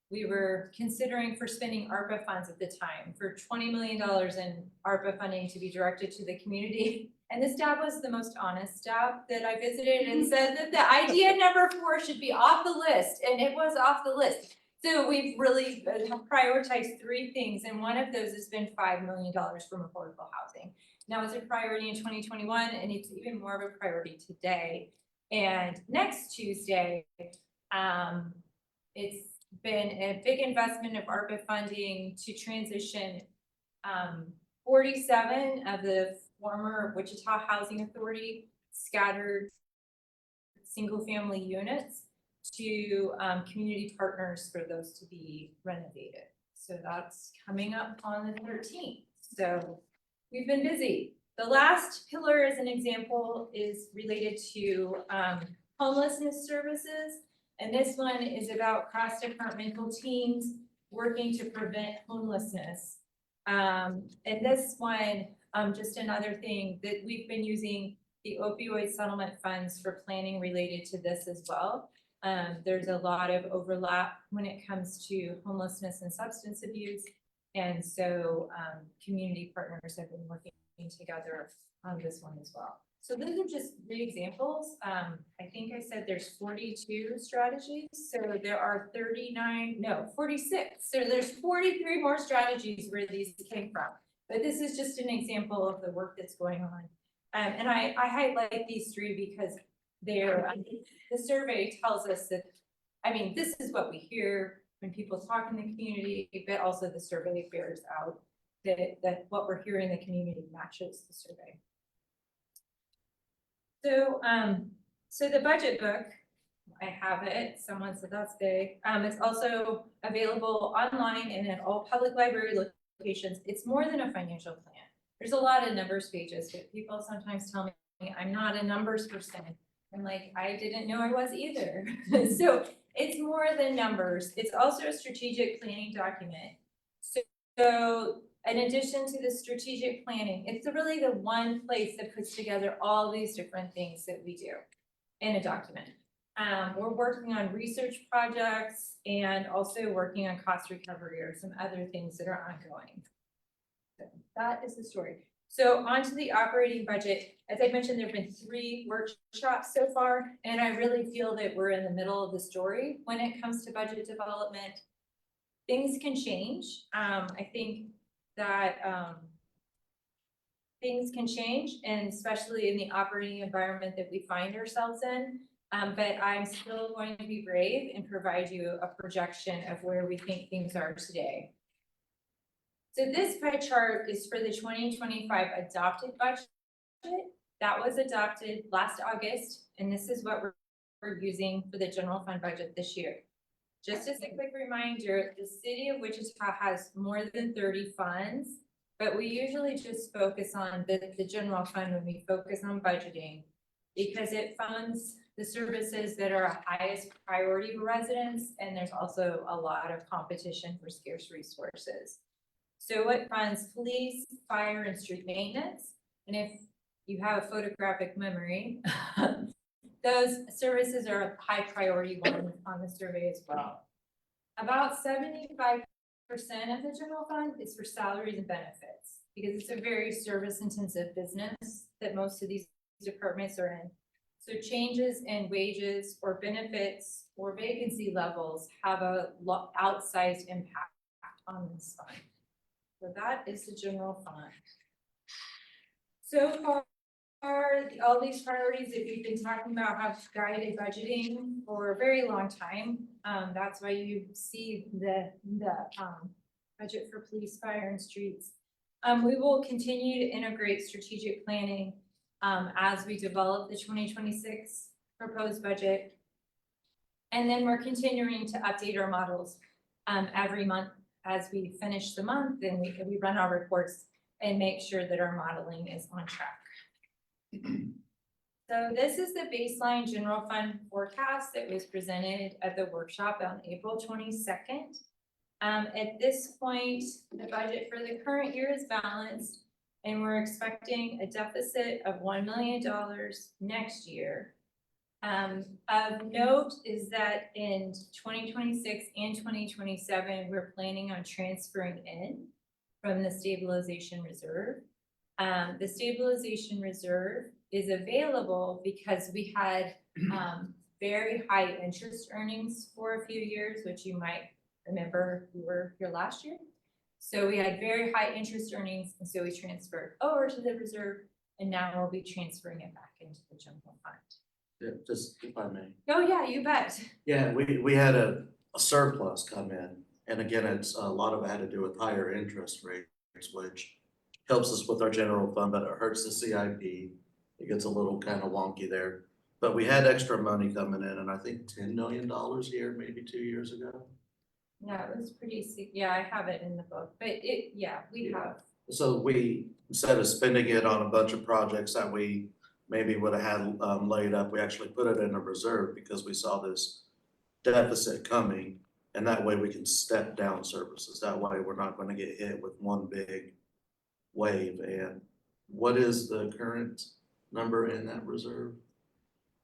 we were considering for spending ARPA funds at the time, for $20 million in ARPA funding to be directed to the community. And this DAB was the most honest DAB that I visited and said that the idea number 4 should be off the list, and it was off the list. So we've really prioritized 3 things, and one of those has been $5 million from affordable housing. Now it's a priority in 2021, and it's even more of a priority today. And next Tuesday, it's been a big investment of ARPA funding to transition 47 of the former Wichita Housing Authority scattered single-family units to community partners for those to be renovated. So that's coming up on the 13th. So we've been busy. The last pillar, as an example, is related to homelessness services. And this one is about cross-departmental teams working to prevent homelessness. And this one, just another thing that we've been using the opioid settlement funds for planning related to this as well. There's a lot of overlap when it comes to homelessness and substance abuse. And so community partners have been working together on this one as well. So those are just 3 examples. I think I said there's 42 strategies. So there are 46. So there's 43 more strategies where these came from. But this is just an example of the work that's going on. And I highlight these 3 because they're, the survey tells us that, I mean, this is what we hear when people talk in the community, but also the survey bears out that what we're hearing in the community matches the survey. So, so the budget book, I have it. Someone said that's big. It's also available online and in all public library locations. It's more than a financial plan. There's a lot of numbers pages, but people sometimes tell me I'm not a numbers person. I'm like, I didn't know I was either. So it's more than numbers. It's also a strategic planning document. So in addition to the strategic planning, it's really the one place that puts together all these different things that we do in a document. We're working on research projects and also working on cost recovery or some other things that are ongoing. So that is the story. So on to the operating budget. As I mentioned, there have been 3 workshops so far, and I really feel that we're in the middle of the story when it comes to budget development. Things can change. I think that things can change, and especially in the operating environment that we find ourselves in. But I'm still going to be brave and provide you a projection of where we think things are today. So this pie chart is for the 2025 adopted budget. That was adopted last August, and this is what we're using for the general fund budget this year. Just as a quick reminder, the city of Wichita has more than 30 funds, but we usually just focus on the general fund when we focus on budgeting, because it funds the services that are highest priority for residents, and there's also a lot of competition for scarce resources. So it funds police, fire, and street maintenance. And if you have a photographic memory, those services are a high priority one on the survey as well. About 75% of the general fund is for salaries and benefits, because it's a very service intensive business that most of these departments are in. So changes in wages or benefits or vacancy levels have a outsized impact on this fund. So that is the general fund. So far, all these priorities that we've been talking about have guided budgeting for a very long time. That's why you see the budget for police, fire, and streets. We will continue to integrate strategic planning as we develop the 2026 proposed budget. And then we're continuing to update our models every month as we finish the month, and we run our reports and make sure that our modeling is on track. So this is the baseline general fund forecast that was presented at the workshop on April 22nd. At this point, the budget for the current year is balanced, and we're expecting a deficit of $1 million next year. Of note is that in 2026 and 2027, we're planning on transferring in from the stabilization reserve. The stabilization reserve is available because we had very high interest earnings for a few years, which you might remember we were here last year. So we had very high interest earnings, and so we transferred over to the reserve, and now we'll be transferring it back into the general fund.
Yeah, just if I may.
Oh, yeah, you bet.
Yeah, we had a surplus come in, and again, it's a lot of it had to do with higher interest rates, which helps us with our general fund, but it hurts the CIP. It gets a little kind of wonky there, but we had extra money coming in, and I think $10 million here, maybe 2 years ago.
Yeah, it was pretty, yeah, I have it in the book, but we have.
So we, instead of spending it on a bunch of projects that we maybe would have had laid up, we actually put it in a reserve because we saw this deficit coming. And that way we can step down services. That way we're not going to get hit with one big wave. And what is the current number in that reserve?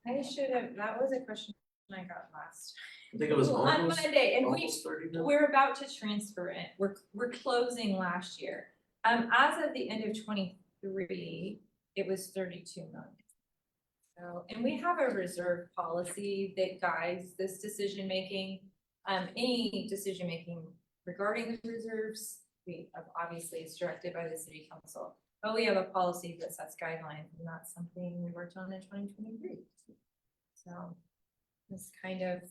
I should have, that was a question I got last.
I think it was
On
almost,
Monday, and
almost 30 million.
we're about to transfer it. We're closing last year. As of the end of 23, it was 32 million. So, and we have a reserve policy that guides this decision making. Any decision making regarding the reserves, obviously it's directed by the city council, but we have a policy that sets guidelines, and that's something we worked on in 2023. So this kind of,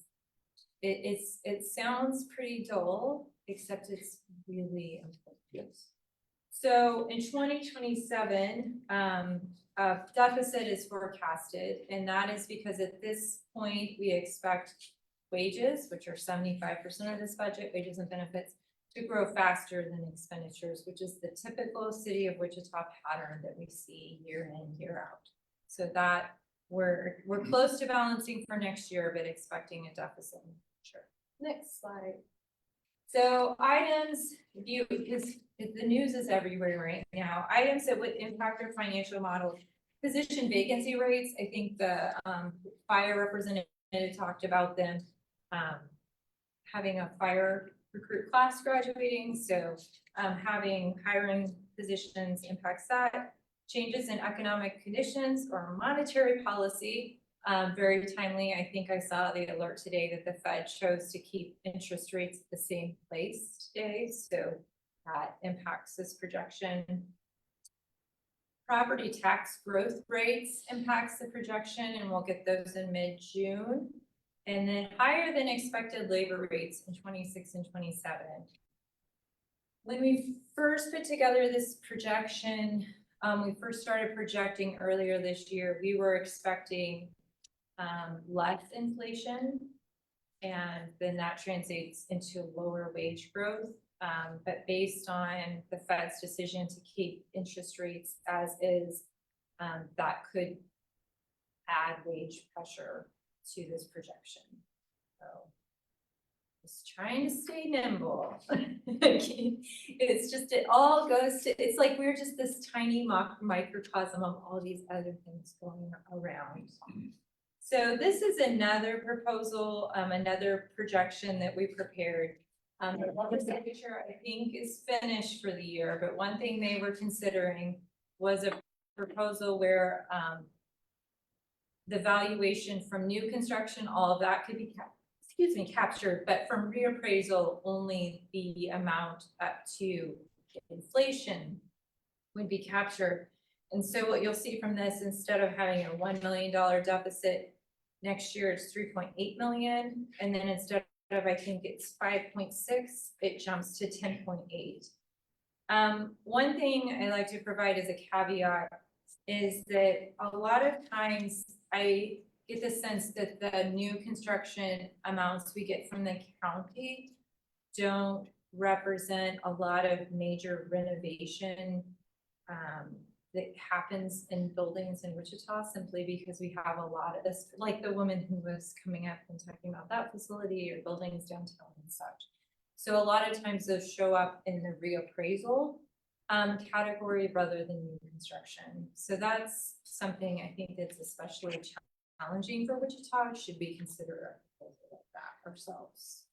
it sounds pretty dull, except it's really important.
Yes.
So in 2027, a deficit is forecasted, and that is because at this point, we expect wages, which are 75% of this budget, wages and benefits, to grow faster than expenditures, which is the typical city of Wichita pattern that we see year in, year out. So that we're close to balancing for next year, but expecting a deficit. Sure. Next slide. So items, because the news is everywhere right now, items that would impact our financial model, position vacancy rates. I think the fire representative talked about them having a fire recruit class graduating. So having hiring positions impacts that. Changes in economic conditions or monetary policy. Very timely. I think I saw the alert today that the Fed chose to keep interest rates at the same place today. So that impacts this projection. property tax growth rates impacts the projection, and we'll get those in mid-June. And then higher than expected labor rates in 26 and 27. When we first put together this projection, we first started projecting earlier this year, we were expecting less inflation. And then that translates into lower wage growth. But based on the Fed's decision to keep interest rates as is, that could add wage pressure to this projection. So just trying to stay nimble. It's just, it all goes to, it's like we're just this tiny microcosm of all these other things going around. So this is another proposal, another projection that we prepared. The legislature, I think, is finished for the year, but one thing they were considering was a proposal where the valuation from new construction, all of that could be captured, but from reappraisal, only the amount up to inflation would be captured. And so what you'll see from this, instead of having a $1 million deficit next year, it's 3.8 million, and then instead of, I think it's 5.6, it jumps to 10.8. One thing I like to provide as a caveat is that a lot of times I get the sense that the new construction amounts we get from the county don't represent a lot of major renovation that happens in buildings in Wichita, simply because we have a lot of this, like the woman who was coming up and talking about that facility or buildings downtown and such. So a lot of times those show up in the reappraisal category rather than new construction. So that's something I think that's especially challenging for Wichita. Should we consider a proposal like that ourselves?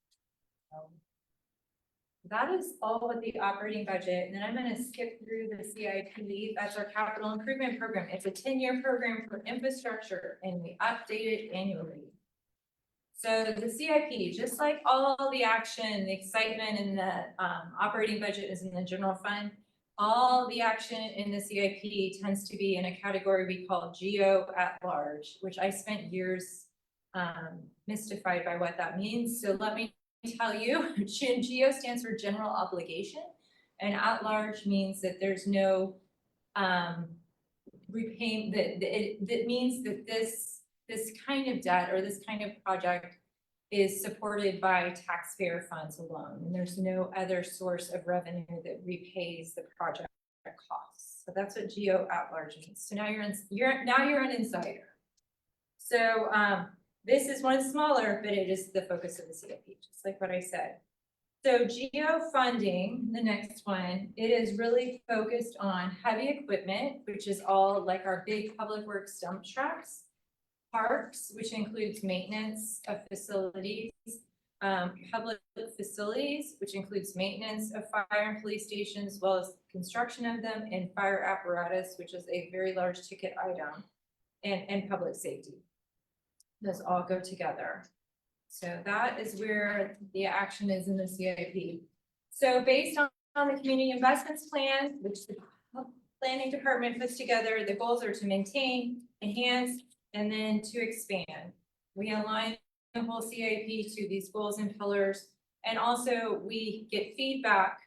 That is all with the operating budget. And then I'm going to skip through the CIP. That's our capital improvement program. It's a 10-year program for infrastructure, and we update it annually. So the CIP, just like all the action, the excitement in the operating budget is in the general fund, all the action in the CIP tends to be in a category we call GEO at large, which I spent years mystified by what that means. So let me tell you, GEO stands for general obligation, and at large means that there's no repayment, that means that this kind of debt or this kind of project is supported by taxpayer funds alone, and there's no other source of revenue that repays the project costs. So that's what GEO at large means. So now you're an insider. So this is one smaller, but it is the focus of the CIP, just like what I said. So GEO funding, the next one, it is really focused on heavy equipment, which is all like our big public works dump trucks, parks, which includes maintenance of facilities, public facilities, which includes maintenance of fire and police stations, as well as construction of them, and fire apparatus, which is a very large ticket item, and public safety. Those all go together. So that is where the action is in the CIP. So based on the community investments plan, which the planning department puts together, the goals are to maintain, enhance, and then to expand. We align the whole CIP to these goals and pillars. And also we get feedback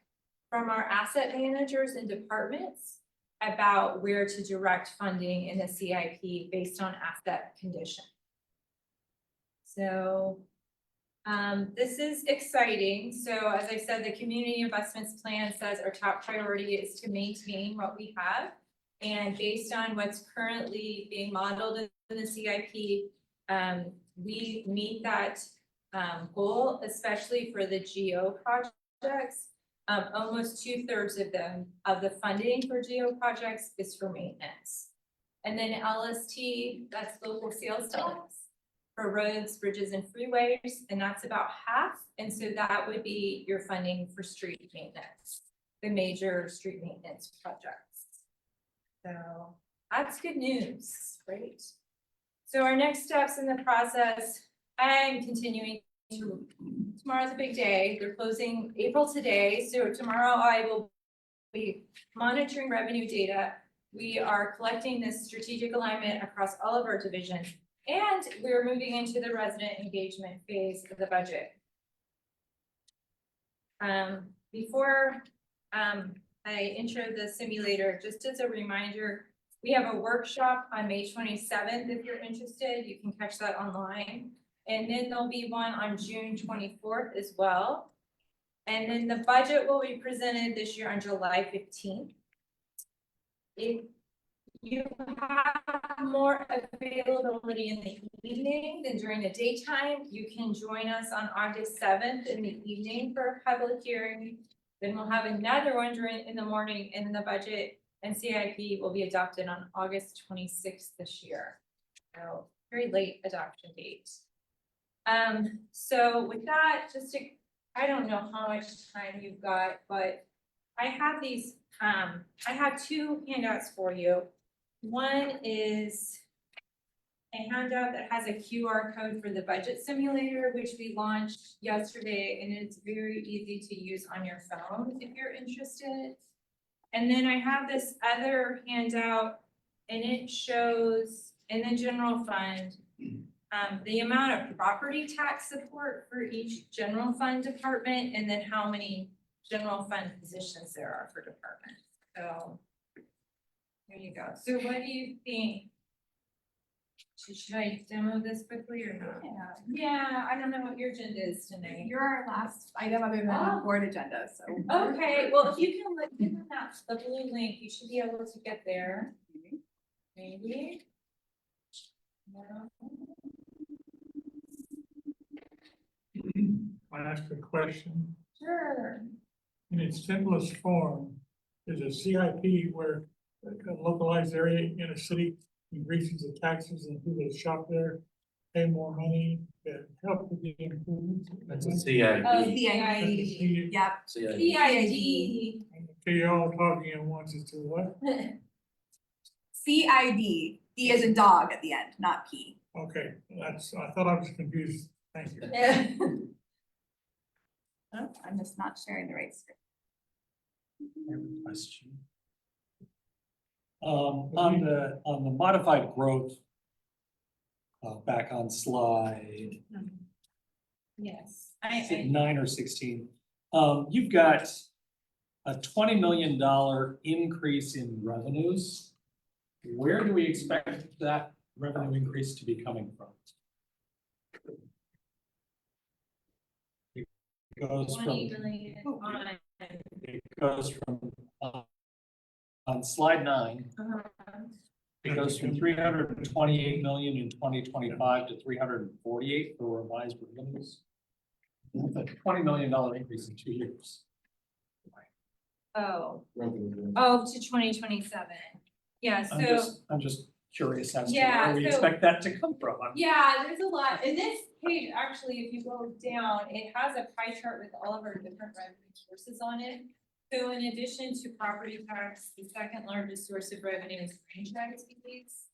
from our asset managers and departments about where to direct funding in the CIP based on asset condition. So this is exciting. So as I said, the community investments plan says our top priority is to maintain what we have. And based on what's currently being modeled in the CIP, we meet that goal, especially for the GEO projects. Almost 2/3 of them, of the funding for GEO projects is for maintenance. And then LST, that's local sales tax for roads, bridges, and freeways, and that's about half. And so that would be your funding for street maintenance, the major street maintenance projects. So that's good news, right? So our next steps in the process, I'm continuing to, tomorrow's a big day. They're closing April today. So tomorrow I will be monitoring revenue data We are collecting this strategic alignment across all of our divisions, and we're moving into the resident engagement phase of the budget. Before, I intro the simulator, just as a reminder, we have a workshop on May 27th. If you're interested, you can catch that online. And then there'll be one on June 24th as well. And then the budget will be presented this year on July 15th. If you have more availability in the evening than during the daytime, you can join us on August 7th in the evening for a public hearing. Then we'll have another one in the morning, and the budget and CIP will be adopted on August 26th this year. So very late adoption date. So with that, I don't know how much time you've got, but I have these, I have two handouts for you. One is a handout that has a QR code for the budget simulator, which we launched yesterday, and it's very easy to use on your phone if you're interested. And then I have this other handout, and it shows in the general fund, the amount of property tax support for each general fund department, and then how many general fund positions there are for departments. So there you go. So what do you think? Should I demo this quickly or not? Yeah, I don't know what your agenda is tonight.
You're our last item other than the board agenda, so.
Okay, well, if you can look, give them that, the blue link, you should be able to get there. Maybe.
I ask a question.
Sure.
In its simplest form, is a CIP where a localized area in a city increases the taxes and people that shop there pay more money to help with the improvements?
That's a CIP.
Oh,
CIP.
Yep.
CIP.
CID.
Okay, you're all talking at once as to what?
CID, D as in dog at the end, not P.
Okay, I thought I was confused. Thank you.
Oh, I'm just not sharing the right screen.
Question. On the modified growth, back on slide
Yes.
is it 9 or 16, you've got a $20 million increase in revenues. Where do we expect that revenue increase to be coming from? It goes from,
20 million
it goes from, on slide 9, it goes from 328 million in 2025 to 348 for revised revenues. That's a $20 million increase in 2 years.
Oh, to 2027. Yeah,
I'm just curious as to
Yeah,
where we
so-
expect that to come from.
yeah, there's a lot. In this page, actually, if you go down, it has a pie chart with all of our different revenue sources on it. So in addition to property tax, the second largest source of revenue is franchise fees.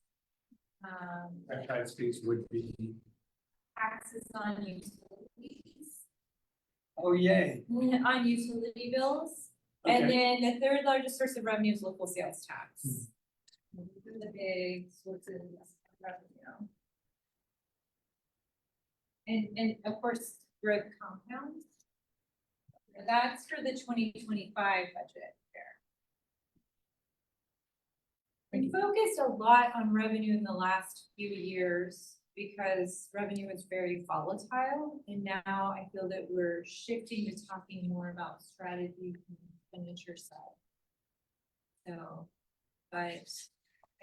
Franchise fees would be,
Taxes on utilities,
oh yay.
on utility bills. And
Okay.
then the third largest source of revenue is local sales tax. These are the big sources of revenue. And of course, growth compounds. That's for the 2025 budget there. We focused a lot on revenue in the last few years because revenue is very volatile. And now I feel that we're shifting to talking more about strategy and expenditure side. So, but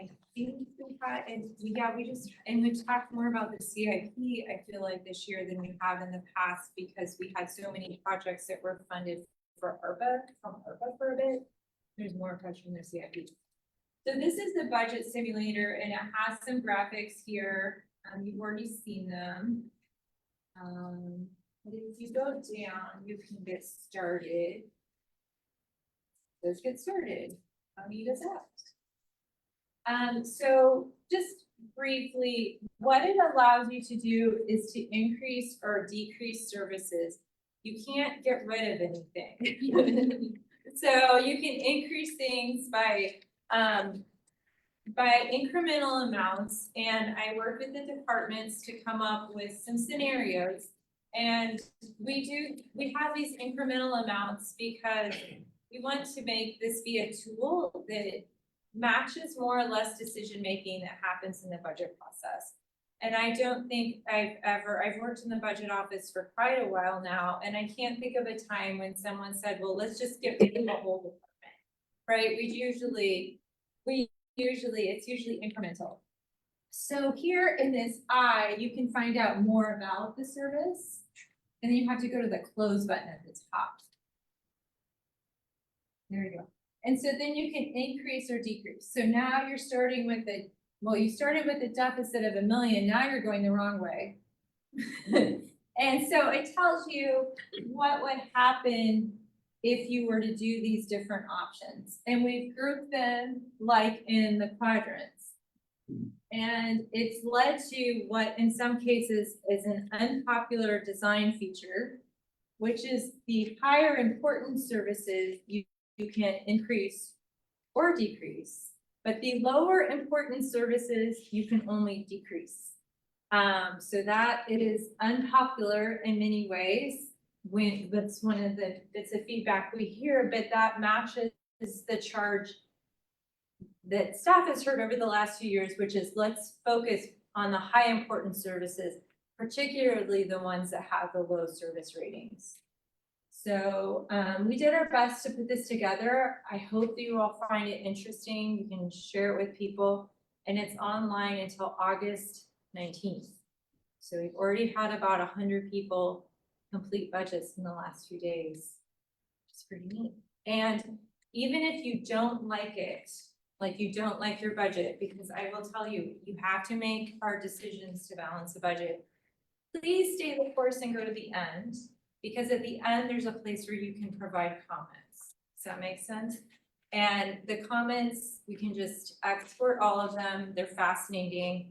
I think we had, and we've talked more about the CIP, I feel like this year than we have in the past because we had so many projects that were funded from ARPA for a bit. There's more pressure in the CIP. So this is the budget simulator and it has some graphics here. You've already seen them. But if you go down, you can get started. Let's get started. How neat is that? So just briefly, what it allows you to do is to increase or decrease services. You can't get rid of anything. So you can increase things by by incremental amounts, and I work with the departments to come up with some scenarios. And we have these incremental amounts because we want to make this be a tool that matches more or less decision-making that happens in the budget process. And I don't think I've worked in the budget office for quite a while now, and I can't think of a time when someone said, well, let's just get rid of the whole department. Right, it's usually incremental. So here in this eye, you can find out more about the service. And then you have to go to the close button at the top. There you go. And so then you can increase or decrease. So now you're starting with you started with a deficit of $1 million, now you're going the wrong way. And so it tells you what would happen if you were to do these different options. And we've grouped them like in the quadrants. And it's led to what in some cases is an unpopular design feature, which is the higher importance services you can increase or decrease, but the lower importance services you can only decrease. So that it is unpopular in many ways. That's one of the bits of feedback we hear, but that matches the charge that staff has heard over the last few years, which is let's focus on the high importance services, particularly the ones that have the low service ratings. So we did our best to put this together. I hope that you all find it interesting. You can share it with people, and it's online until August 19th. So we've already had about 100 people complete budgets in the last few days. It's pretty neat. And even if you don't like it, like you don't like your budget, because I will tell you, you have to make hard decisions to balance the budget. Please stay the course and go to the end, because at the end, there's a place where you can provide comments. Does that make sense? And the comments, we can just export all of them. They're fascinating.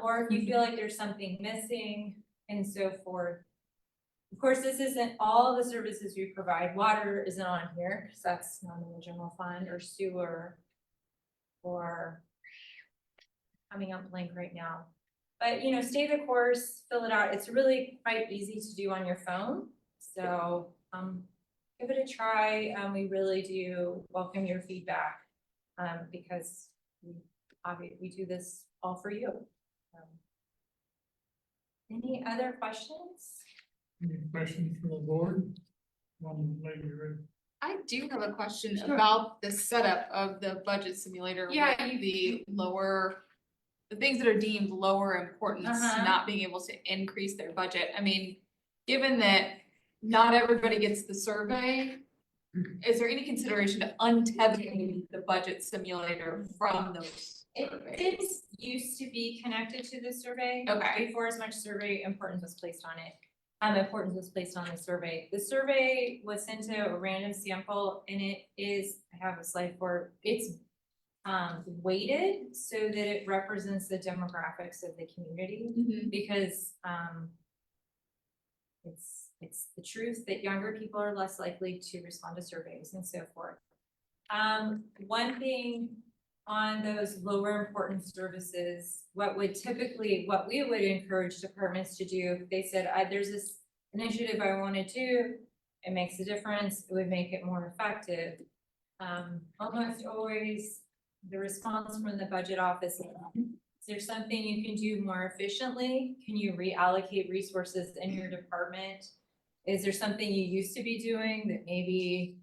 Or if you feel like there's something missing and so forth. Of course, this isn't all the services we provide. Water isn't on here because that's not in the general fund, or sewer, or coming up blank right now. But, you know, stay the course, fill it out. It's really quite easy to do on your phone. So give it a try. We really do welcome your feedback because we do this all for you. Any other questions?
Any questions from the board? One lady, right?
I do have a question
Sure.
about the setup of the budget simulator.
Yeah,
with the things that are deemed lower importance,
Uh-huh.
not being able to increase their budget. I mean, given that not everybody gets the survey, is there any consideration to untethering the budget simulator from those surveys?
It used to be connected to the survey.
Okay.
Before as much survey importance was placed on it. Importance was placed on the survey. The survey was sent to a random sample, and it is, I have a slide for it. It's weighted so that it represents the demographics of the community,
Mhm.
because it's the truth that younger people are less likely to respond to surveys and so forth. One thing on those lower importance services, what we would encourage departments to do, if they said, there's this initiative I want to do, it makes a difference, it would make it more effective. Almost always the response from the budget office is there something you can do more efficiently? Can you reallocate resources in your department? Is there something you used to be doing that maybe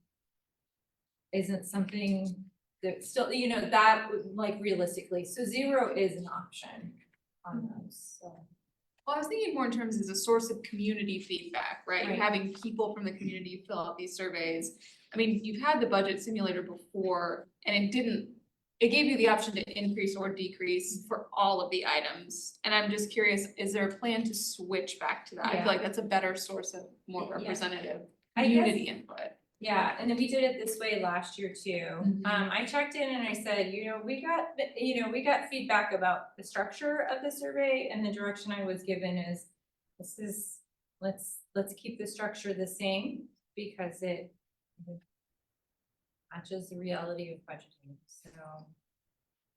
isn't something that still, you know, that like realistically, so 0 is an option on those, so.
Well, I was thinking more in terms as a source of community feedback, right? You're
Right.
having people from the community fill out these surveys. I mean, you've had the budget simulator before and it gave you the option to increase or decrease for all of the items. And I'm just curious, is there a plan to switch back to that? I
Yeah.
feel like that's a better source of more
Yeah.
representative
I
community
guess-
input.
Yeah, and then we did it this way last year too.
Mhm.
I checked in and I said, we got feedback about the structure of the survey, and the direction I was given is, let's keep the structure the same because it matches the reality of budgeting, so.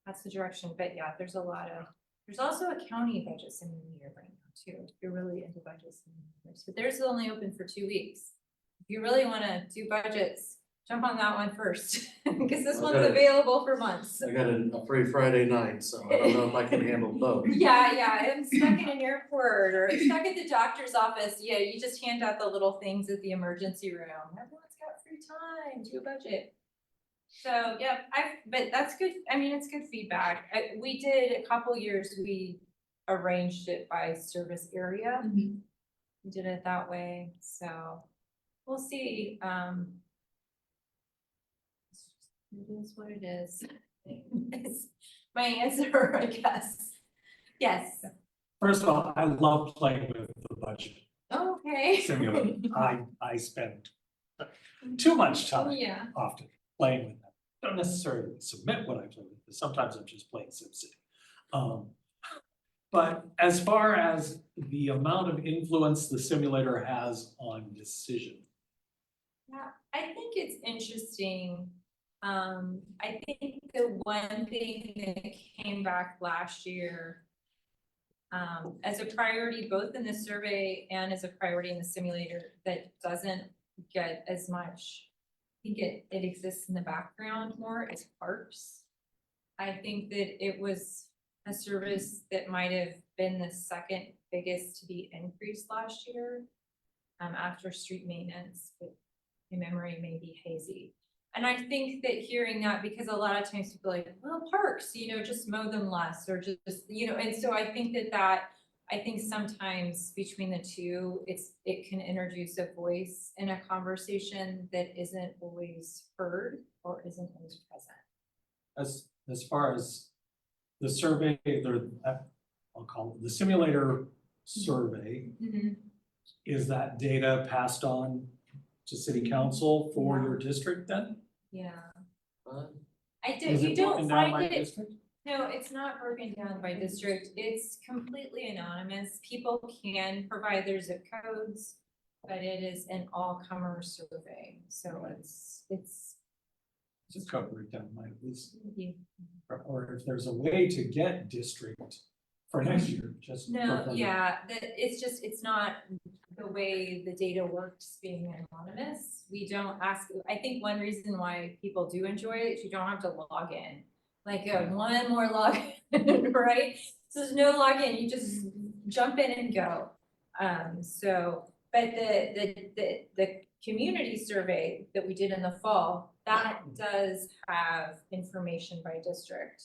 that's the direction, but yeah, there's also a county budget simulator right now too, if you're really into budget simulators, but theirs is only open for 2 weeks. If you really wanna do budgets, jump on that one first, because this one's
Okay.
available for months.
I got a free Friday night, so I don't know if I can handle both.
Yeah, I'm stuck in an airport or stuck at the doctor's office, yeah, you just hand out the little things at the emergency room, everyone's got free time, do a budget. So, yeah, but that's good, I mean, it's good feedback, we did a couple years, we arranged it by service area. We did it that way, so we'll see, it is what it is. It's my answer, I guess. Yes,
First of all, I love playing with the budget
okay.
simulator. I spend too much time
Yeah.
often playing with them. Don't necessarily submit what I play with, but sometimes I'm just playing SimCity. But as far as the amount of influence the simulator has on decision,
Yeah, I think it's interesting. I think the one thing that came back last year as a priority, both in the survey and as a priority in the simulator, that doesn't get as much, I think it exists in the background more, is parks. I think that it was a service that might have been the second biggest to be increased last year after street maintenance, but my memory may be hazy. And I think that hearing that, because a lot of times people are like, well, parks, just mow them less, or just, and so I think I think sometimes between the two, it can introduce a voice in a conversation that isn't always heard or isn't always present.
as far as the survey, I'll call it the simulator survey, is that data passed on to city council for your district then?
Yeah.
Is
You
it
don't
broken down
find
by
it,
district?
no, it's not broken down by district, it's completely anonymous, people can provide their zip codes, but it is an all-comer survey, so it's.
Just cover it down my list.
Yeah.
Or if there's a way to get district for next year, just.
No, yeah, it's not the way the data works being anonymous. We don't ask, I think one reason why people do enjoy it is you don't have to log in. Like one more login, right? So there's no login, you just jump in and go. But the community survey that we did in the fall, that does have information by district.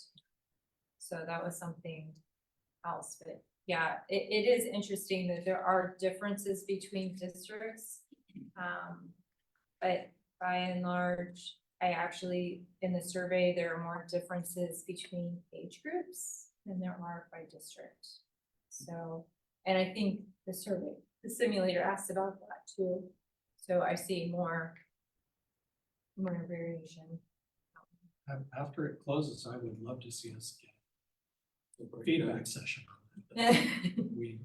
So that was something else, but yeah, it is interesting that there are differences between districts. But by and large, I actually, in the survey, there are more differences between age groups than there are by district. So, and I think the simulator asked about that too. So I see more variation.
After it closes, I would love to see us get a feedback session on that. We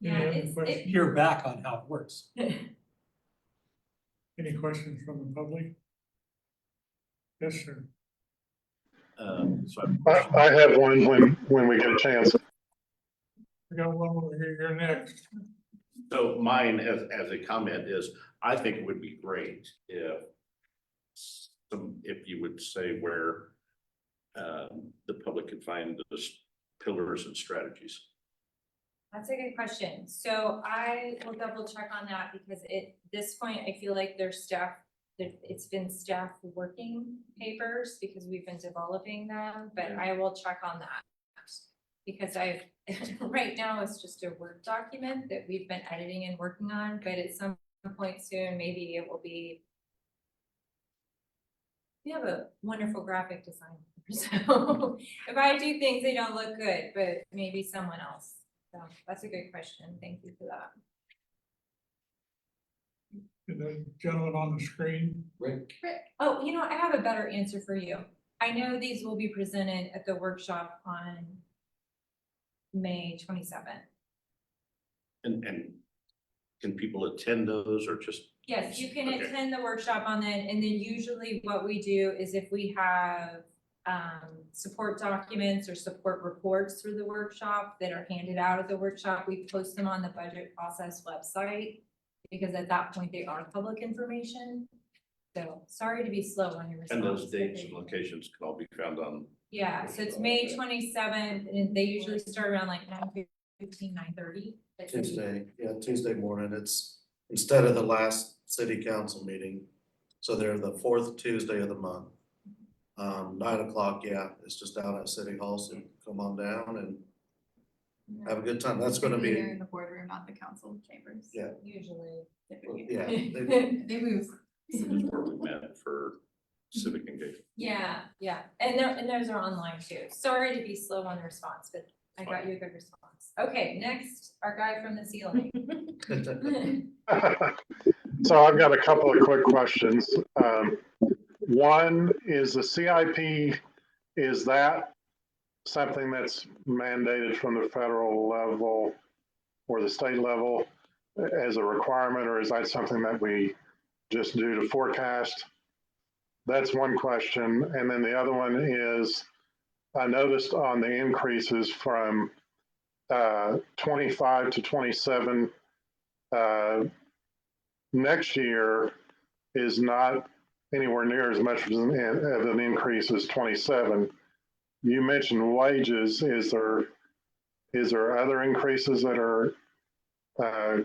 hear back on how it works.
Any questions from the public? Yes, sir.
I have one when we get a chance.
We got one over here, you're next.
So mine as a comment is, I think it would be great if you would say where the public could find those pillars and strategies.
That's a good question. So I will double check on that because at this point, I feel like there's it's been staff working papers because we've been developing them, but I will check on that. Because right now it's just a Word document that we've been editing and working on, but at some point soon, maybe it will be. We have a wonderful graphic designer, so if I do things, they don't look good, but maybe someone else. So that's a good question. Thank you for that.
The gentleman on the screen.
Rick.
Oh, I have a better answer for you. I know these will be presented at the workshop on May 27th.
And can people attend those or just?
Yes, you can
Okay.
attend the workshop on that, and then usually what we do is if we have support documents or support reports through the workshop that are handed out at the workshop. We post them on the budget process website because at that point they are public information. So sorry to be slow on your response.
And those dates and locations can all be found on.
Yeah, so it's May 27th, and they usually start around like 9:15, 9:30.
Tuesday morning, it's instead of the last city council meeting. So they're the fourth Tuesday of the month. 9 o'clock, it's just down at City Hall, so come on down and have a good time. That's gonna
Typically
be,
they're in the boardroom, not the council chambers.
Yeah.
Usually.
yeah,
They move.
It's probably meant for civic engagement.
Yeah, and those are online too. Sorry to be slow on the response, but I got you a good response. Okay, next, our guy from the ceiling.
So I've got a couple of quick questions. One is the CIP, is that something that's mandated from the federal level or the state level as a requirement, or is that something that we just do to forecast? That's one question. And then the other one is, I noticed on the increases from 25 to 27, next year is not anywhere near as much of an increase as 27. You mentioned wages. Is there other increases that are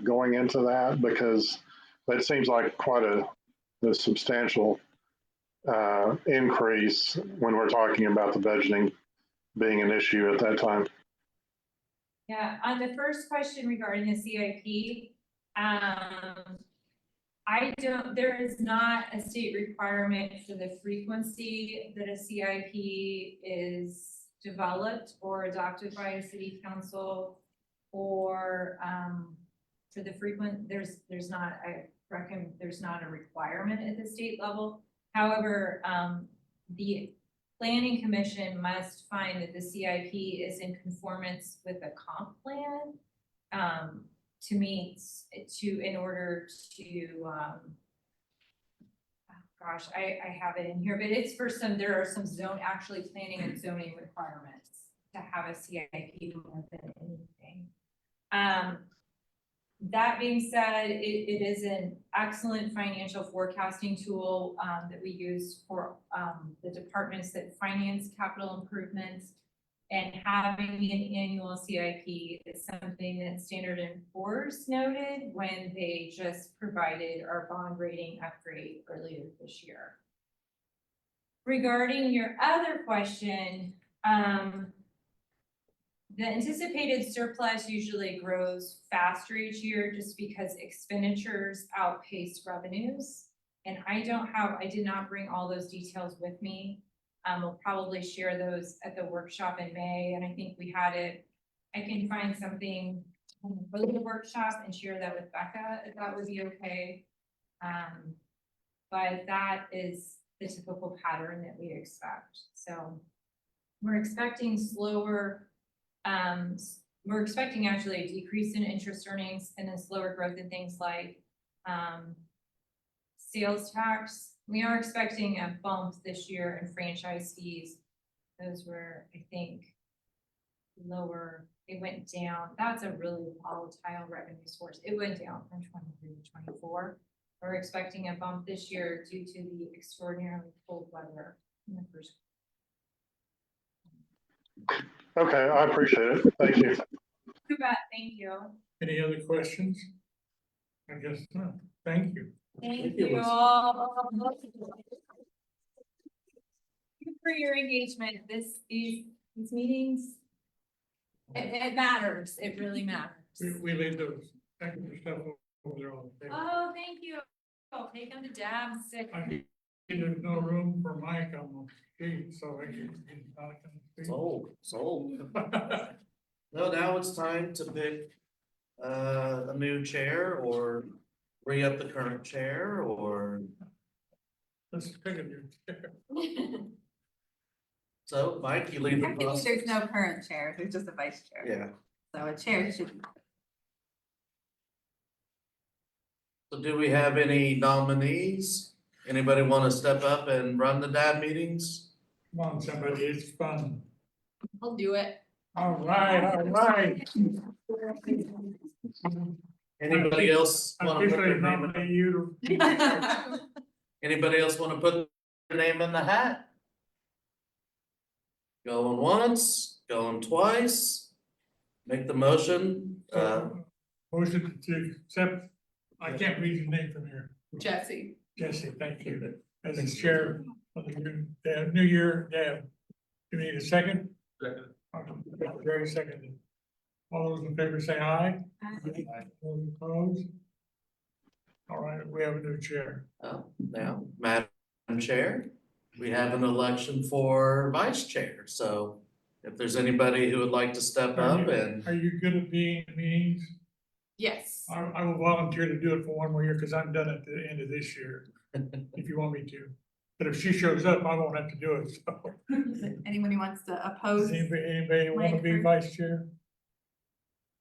going into that? Because that seems like quite a substantial increase when we're talking about the budgeting being an issue at that time.
Yeah, on the first question regarding the CIP, there is not a state requirement for the frequency that a CIP is developed or adopted by a city council, or for the frequent, there's not a requirement at the state level. However, the planning commission must find that the CIP is in conformance with the comp plan in order to gosh, I have it in here, but it's for there are some planning and zoning requirements to have a CIP more than anything. That being said, it is an excellent financial forecasting tool that we use for the departments that finance capital improvements, and having an annual CIP is something that Standard & Poor's noted when they just provided our bond rating upgrade earlier this year. Regarding your other question, the anticipated surplus usually grows faster each year just because expenditures outpace revenues. And I did not bring all those details with me. We'll probably share those at the workshop in May. And I think we had it, I can find something for the workshop and share that with Becca, if that would be okay. But that is the typical pattern that we expect. So we're expecting we're expecting actually a decrease in interest earnings and then slower growth in things like sales tax. We are expecting a bump this year in franchise fees. Those were, I think, lower. It went down. That's a really volatile revenue source. It went down from 23 to 24. We're expecting a bump this year due to the extraordinarily cold weather in the first.
Okay, I appreciate it. Thank you.
Too bad. Thank you.
Any other questions? I guess not. Thank you.
Thank you all for your engagement. These meetings, it matters. It really matters.
We leave those extra stuff over there on the table.
Oh, thank you. I'll take them to Dab. Sick.
There's no room for Mike on the sheet, so I can.
Sold. No, now it's time to pick a new chair or re-up the current chair or.
Let's pick a new chair.
So Mike, you lead the
Technically,
process.
there's no current chair, there's just a vice chair.
Yeah.
So a chair should.
So do we have any nominees? Anybody want to step up and run the DAB meetings?
Come on, somebody, it's fun.
I'll do it.
All right, all right.
Anybody else wanna put
Officially
their name in?
nominate you.
Anybody else wanna put their name in the hat? Going once, going twice. Make the motion,
Motion to accept, I can't read your name from here.
Jesse.
Jesse, thank you. As the chair of the new year, Deb. Do you need a second?
Second.
Very seconded. All those in favor say aye. Those opposed? All right, we have a new chair.
now, Madam Chair, we have an election for vice chair, so if there's anybody who would like to step up and.
Are you good at being in meetings?
Yes.
I will volunteer to do it for one more year, because I'm done at the end of this year, if you want me to. But if she shows up, I won't have to do it, so.
Anybody wants to oppose?
Does anybody want to be vice chair?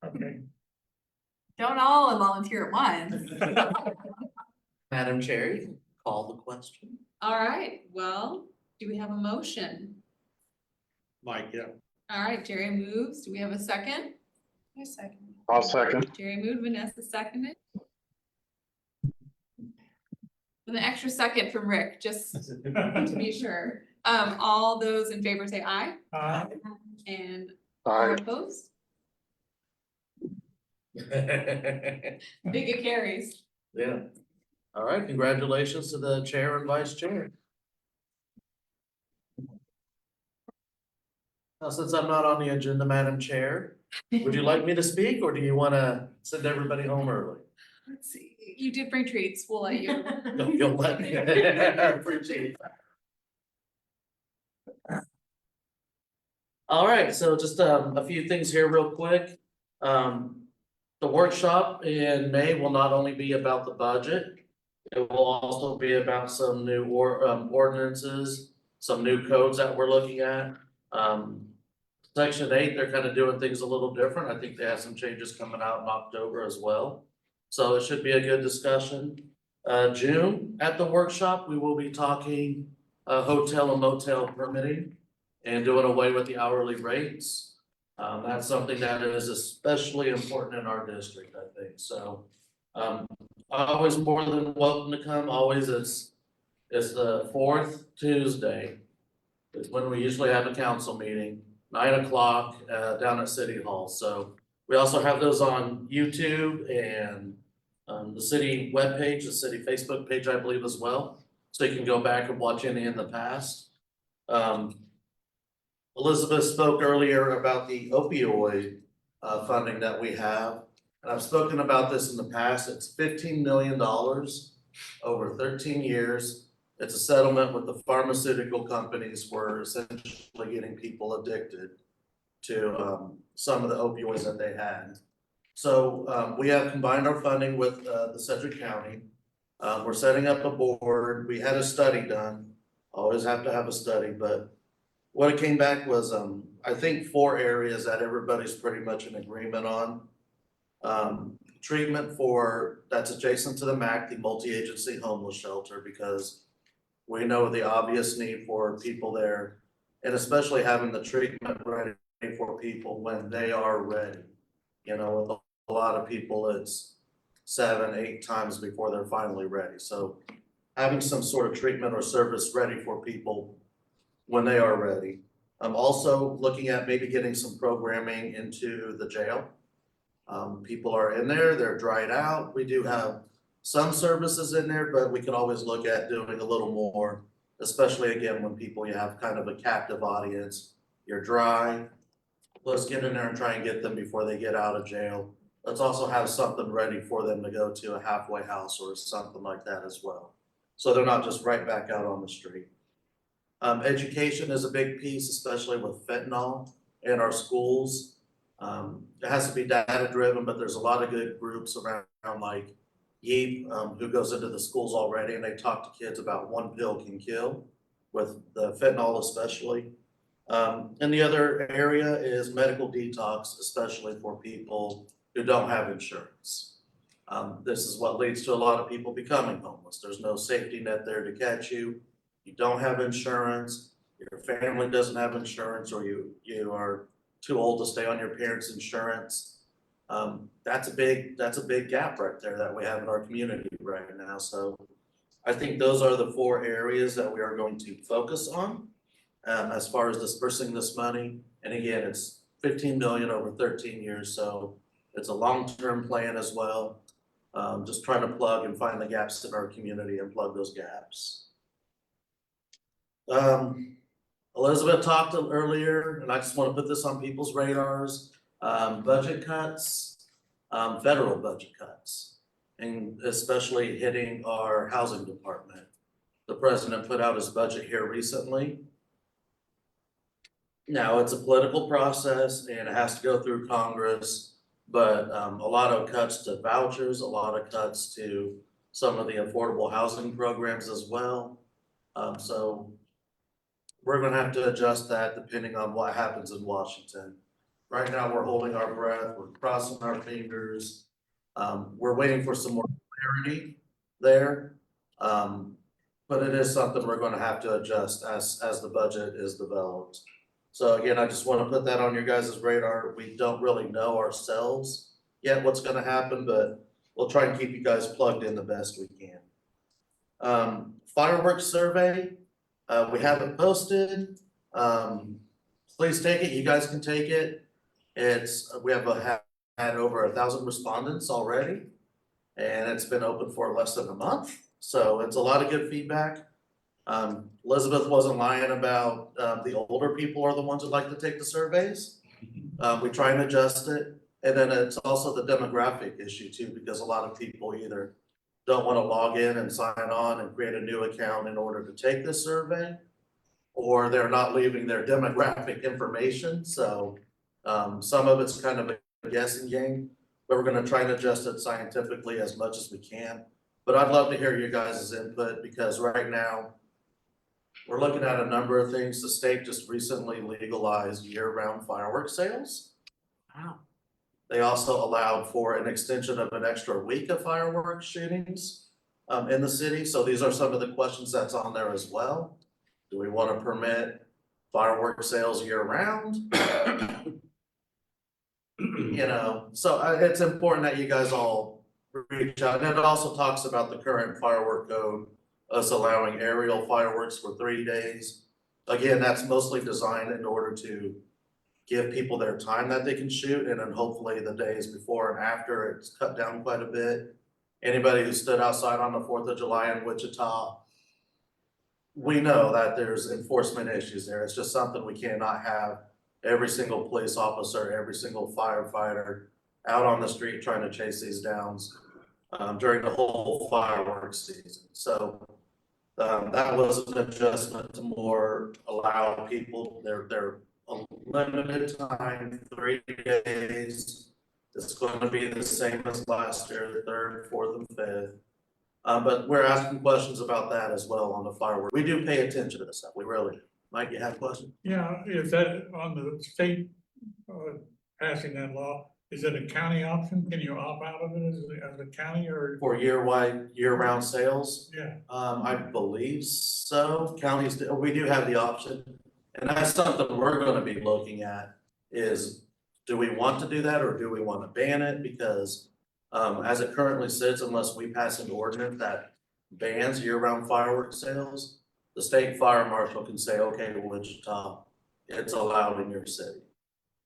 Okay.
Don't all volunteer at once.
Madam Chair, you can call the question.
All right, well, do we have a motion?
Mike, yeah.
All right, Jerry moves. Do we have a second?
A second.
I'll second.
Jerry moved, Vanessa seconded. With an extra second from Rick, just to be sure. All those in favor say aye, and all
Aye.
opposed? Big carries.
Yeah. All right, congratulations to the chair and vice chair. Now, since I'm not on the agenda, Madam Chair, would you like me to speak or do you wanna send everybody home early?
Let's see, you did bring treats, we'll let you.
No, you'll let me. I appreciate that. All right, so just a few things here real quick. The workshop in May will not only be about the budget, it will also be about some new ordinances, some new codes that we're looking at. Section 8, they're kind of doing things a little different. I think they have some changes coming out in October as well. So it should be a good discussion. June, at the workshop, we will be talking hotel and motel permitting and doing away with the hourly rates. That's something that is especially important in our district, I think. So always more than welcome to come. Always it's the fourth Tuesday. It's when we usually have a council meeting, 9 o'clock down at City Hall. So we also have those on YouTube and the city webpage, the city Facebook page, I believe as well. So you can go back and watch any in the past. Elizabeth spoke earlier about the opioid funding that we have. And I've spoken about this in the past. It's $15 million over 13 years. It's a settlement with the pharmaceutical companies for essentially getting people addicted to some of the opioids that they had. So we have combined our funding with the Sedgwick County. We're setting up a board. We had a study done. Always have to have a study, but what it came back was I think 4 areas that everybody's pretty much in agreement on. Treatment for, that's adjacent to the MAC, the multi-agency homeless shelter, because we know the obvious need for people there, and especially having the treatment ready for people when they are ready. You know, with a lot of people, it's 7, 8 times before they're finally ready. So having some sort of treatment or service ready for people when they are ready. I'm also looking at maybe getting some programming into the jail. People are in there, they're dried out. We do have some services in there, but we could always look at doing a little more, especially again, when people, you have kind of a captive audience, you're dry. Let's get in there and try and get them before they get out of jail. Let's also have something ready for them to go to a halfway house or something like that as well. So they're not just right back out on the street. Education is a big piece, especially with fentanyl in our schools. It has to be data driven, but there's a lot of good groups around like YEEP, who goes into the schools already, and they talk to kids about one pill can kill, with the fentanyl especially. And the other area is medical detox, especially for people who don't have insurance. This is what leads to a lot of people becoming homeless. There's no safety net there to catch you. You don't have insurance, your family doesn't have insurance, or you are too old to stay on your parents' insurance. That's a big gap right there that we have in our community right now. So I think those are the 4 areas that we are going to focus on, as far as dispersing this money. And again, it's 15 million over 13 years, so it's a long-term plan as well. Just trying to plug and find the gaps in our community and plug those gaps. Elizabeth talked earlier, and I just want to put this on people's radars, budget cuts, federal budget cuts, and especially hitting our housing department. The president put out his budget here recently. Now, it's a political process and it has to go through Congress, but a lot of cuts to vouchers, a lot of cuts to some of the affordable housing programs as well. So we're gonna have to adjust that depending on what happens in Washington. Right now, we're holding our breath, we're crossing our fingers. We're waiting for some more clarity there. But it is something we're gonna have to adjust as the budget is developed. So again, I just wanna put that on your guys' radar. We don't really know ourselves yet what's gonna happen, but we'll try and keep you guys plugged in the best we can. Fireworks survey, we have it posted. Please take it, you guys can take it. We have had over 1,000 respondents already, and it's been open for less than a month. So it's a lot of good feedback. Elizabeth wasn't lying about, the older people are the ones that like to take the surveys. We try and adjust it. And then it's also the demographic issue too, because a lot of people either don't want to log in and sign on and create a new account in order to take this survey, or they're not leaving their demographic information. So some of it's kind of a guessing game, but we're gonna try and adjust it scientifically as much as we can. But I'd love to hear you guys' input, because right now we're looking at a number of things. The state just recently legalized year-round fireworks sales.
Wow.
They also allowed for an extension of an extra week of fireworks shootings in the city. So these are some of the questions that's on there as well. Do we want to permit fireworks sales year-round? You know, so it's important that you guys all reach out. And it also talks about the current firework code, us allowing aerial fireworks for 3 days. Again, that's mostly designed in order to give people their time that they can shoot, and then hopefully the days before and after, it's cut down quite a bit. Anybody who stood outside on the 4th of July in Wichita, we know that there's enforcement issues there. It's just something we cannot have every single police officer, every single firefighter out on the street trying to chase these downs during the whole fireworks season. So that was an adjustment to more allow people their a limited time, 3 days. It's going to be the same as last year, the 3rd, 4th, and 5th. But we're asking questions about that as well on the fireworks. We do pay attention to this stuff. We really do. Mike, you have a question?
Yeah, is that on the state passing that law, is it a county option? Can you opt out of it as a county or?
For year-round sales?
Yeah.
I believe so. Counties, we do have the option. And that's something we're gonna be looking at is, do we want to do that or do we want to ban it? Because as it currently sits, unless we pass an ordinance that bans year-round fireworks sales, the state fire marshal can say, okay, Wichita, it's allowed in your city.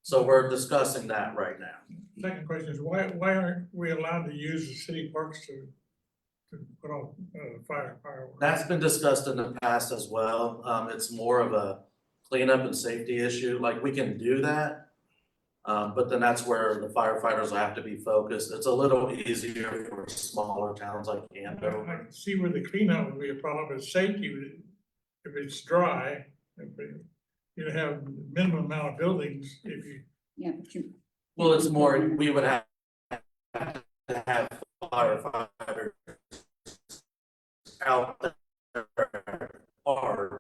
So we're discussing that right now.
Second question is, why aren't we allowed to use the city parks to put off fireworks?
That's been discussed in the past as well. It's more of a cleanup and safety issue. Like, we can do that. But then that's where the firefighters will have to be focused. It's a little easier for smaller towns like Andover.
I can see where the cleanup would be a problem, but safety, if it's dry, you have minimum amount of buildings if you.
Yeah, but you.
Well, it's more, we would have to have firefighters out there or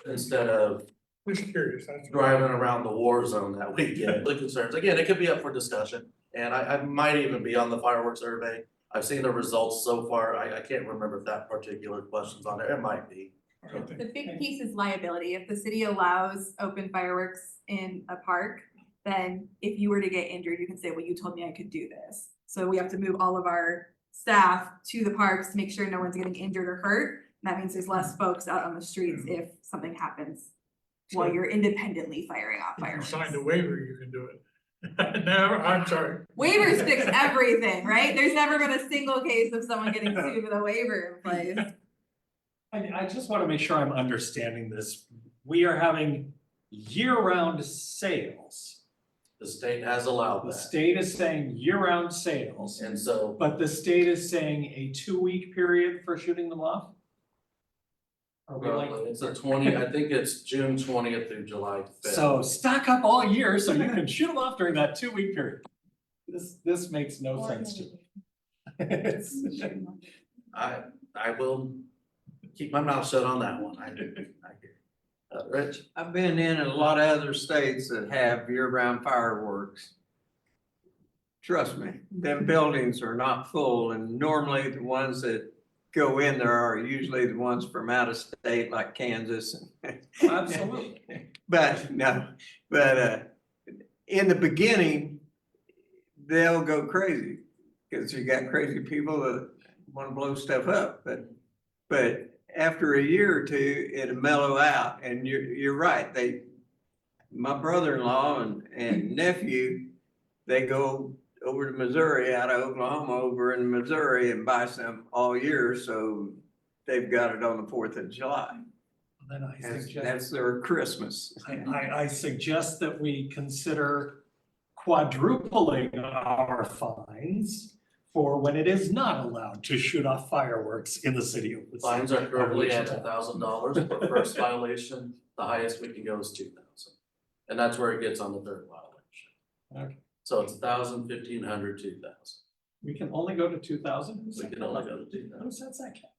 instead of
just curious. That's
driving around the war zone that we get. The concerns, again, it could be up for discussion, and I might even be on the fireworks survey. I've seen the results so far. I can't remember if that particular question's on there. It might be.
All right,
The big piece is liability. If the city allows open fireworks in a park, then if you were to get injured, you can say, well, you told me I could do this. So we have to move all of our staff to the parks to make sure no one's getting injured or hurt. And that means there's less folks out on the streets if something happens while you're independently firing off
If you
fireworks.
signed a waiver, you can do it. No, I'm sorry.
Waivers fix everything, right? There's never been a single case of someone getting sued with a waiver in place.
I just want to make sure I'm understanding this. We are having year-round sales.
The state has allowed
The
that.
state is saying year-round sales,
And so,
but the state is saying a 2-week period for shooting them off? Are we like,
it's a 20, I think it's June 20th through July 5th.
so stock up all year so you can shoot them off during that 2-week period? This makes no sense to me. It's-
I will keep my mouth shut on that one. I Rich?
I've been in a lot of other states that have year-round fireworks. Trust me, them buildings are not full, and normally the ones that go in there are usually the ones from out of state like Kansas.
Absolutely.
But in the beginning, they'll go crazy because you got crazy people that want to blow stuff up. But after a year or two, it'll mellow out. And you're right. My brother-in-law and nephew, they go over to Missouri, out of Oklahoma, over in Missouri and buy some all year. So they've got it on the 4th of July.
Then I
That's
suggest,
their Christmas.
I suggest that we consider quadrupling our fines for when it is not allowed to shoot off fireworks in the city of Wichita.
Fines are currently at
Wichita.
$1,000 per first violation. The highest we can go is 2,000. And that's where it gets on the third violation.
Okay.
So it's 1,000, 1,500, 2,000.
We can only go to 2,000?
We can only go to 2,000.
Who sets that cap?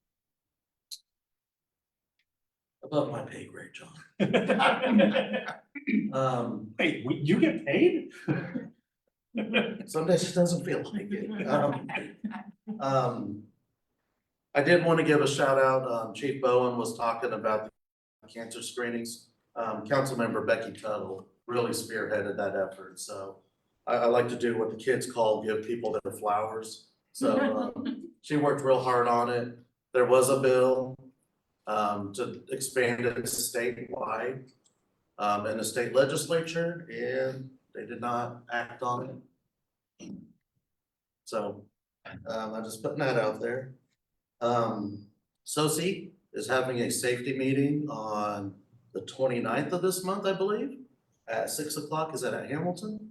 Above my pay grade, John.
Wait, you get paid?
Some days it doesn't feel like it. I did want to give a shout out, Chief Bowen was talking about the cancer screenings. Councilmember Becky Tuttle really spearheaded that effort, so I like to do what the kids call give people their flowers. So, she worked real hard on it. There was a bill, to expand it statewide, in the state legislature, and they did not act on it. So, I'm just putting that out there. SOSI is having a safety meeting on the 29th of this month, I believe, at 6 o'clock. Is that at Hamilton?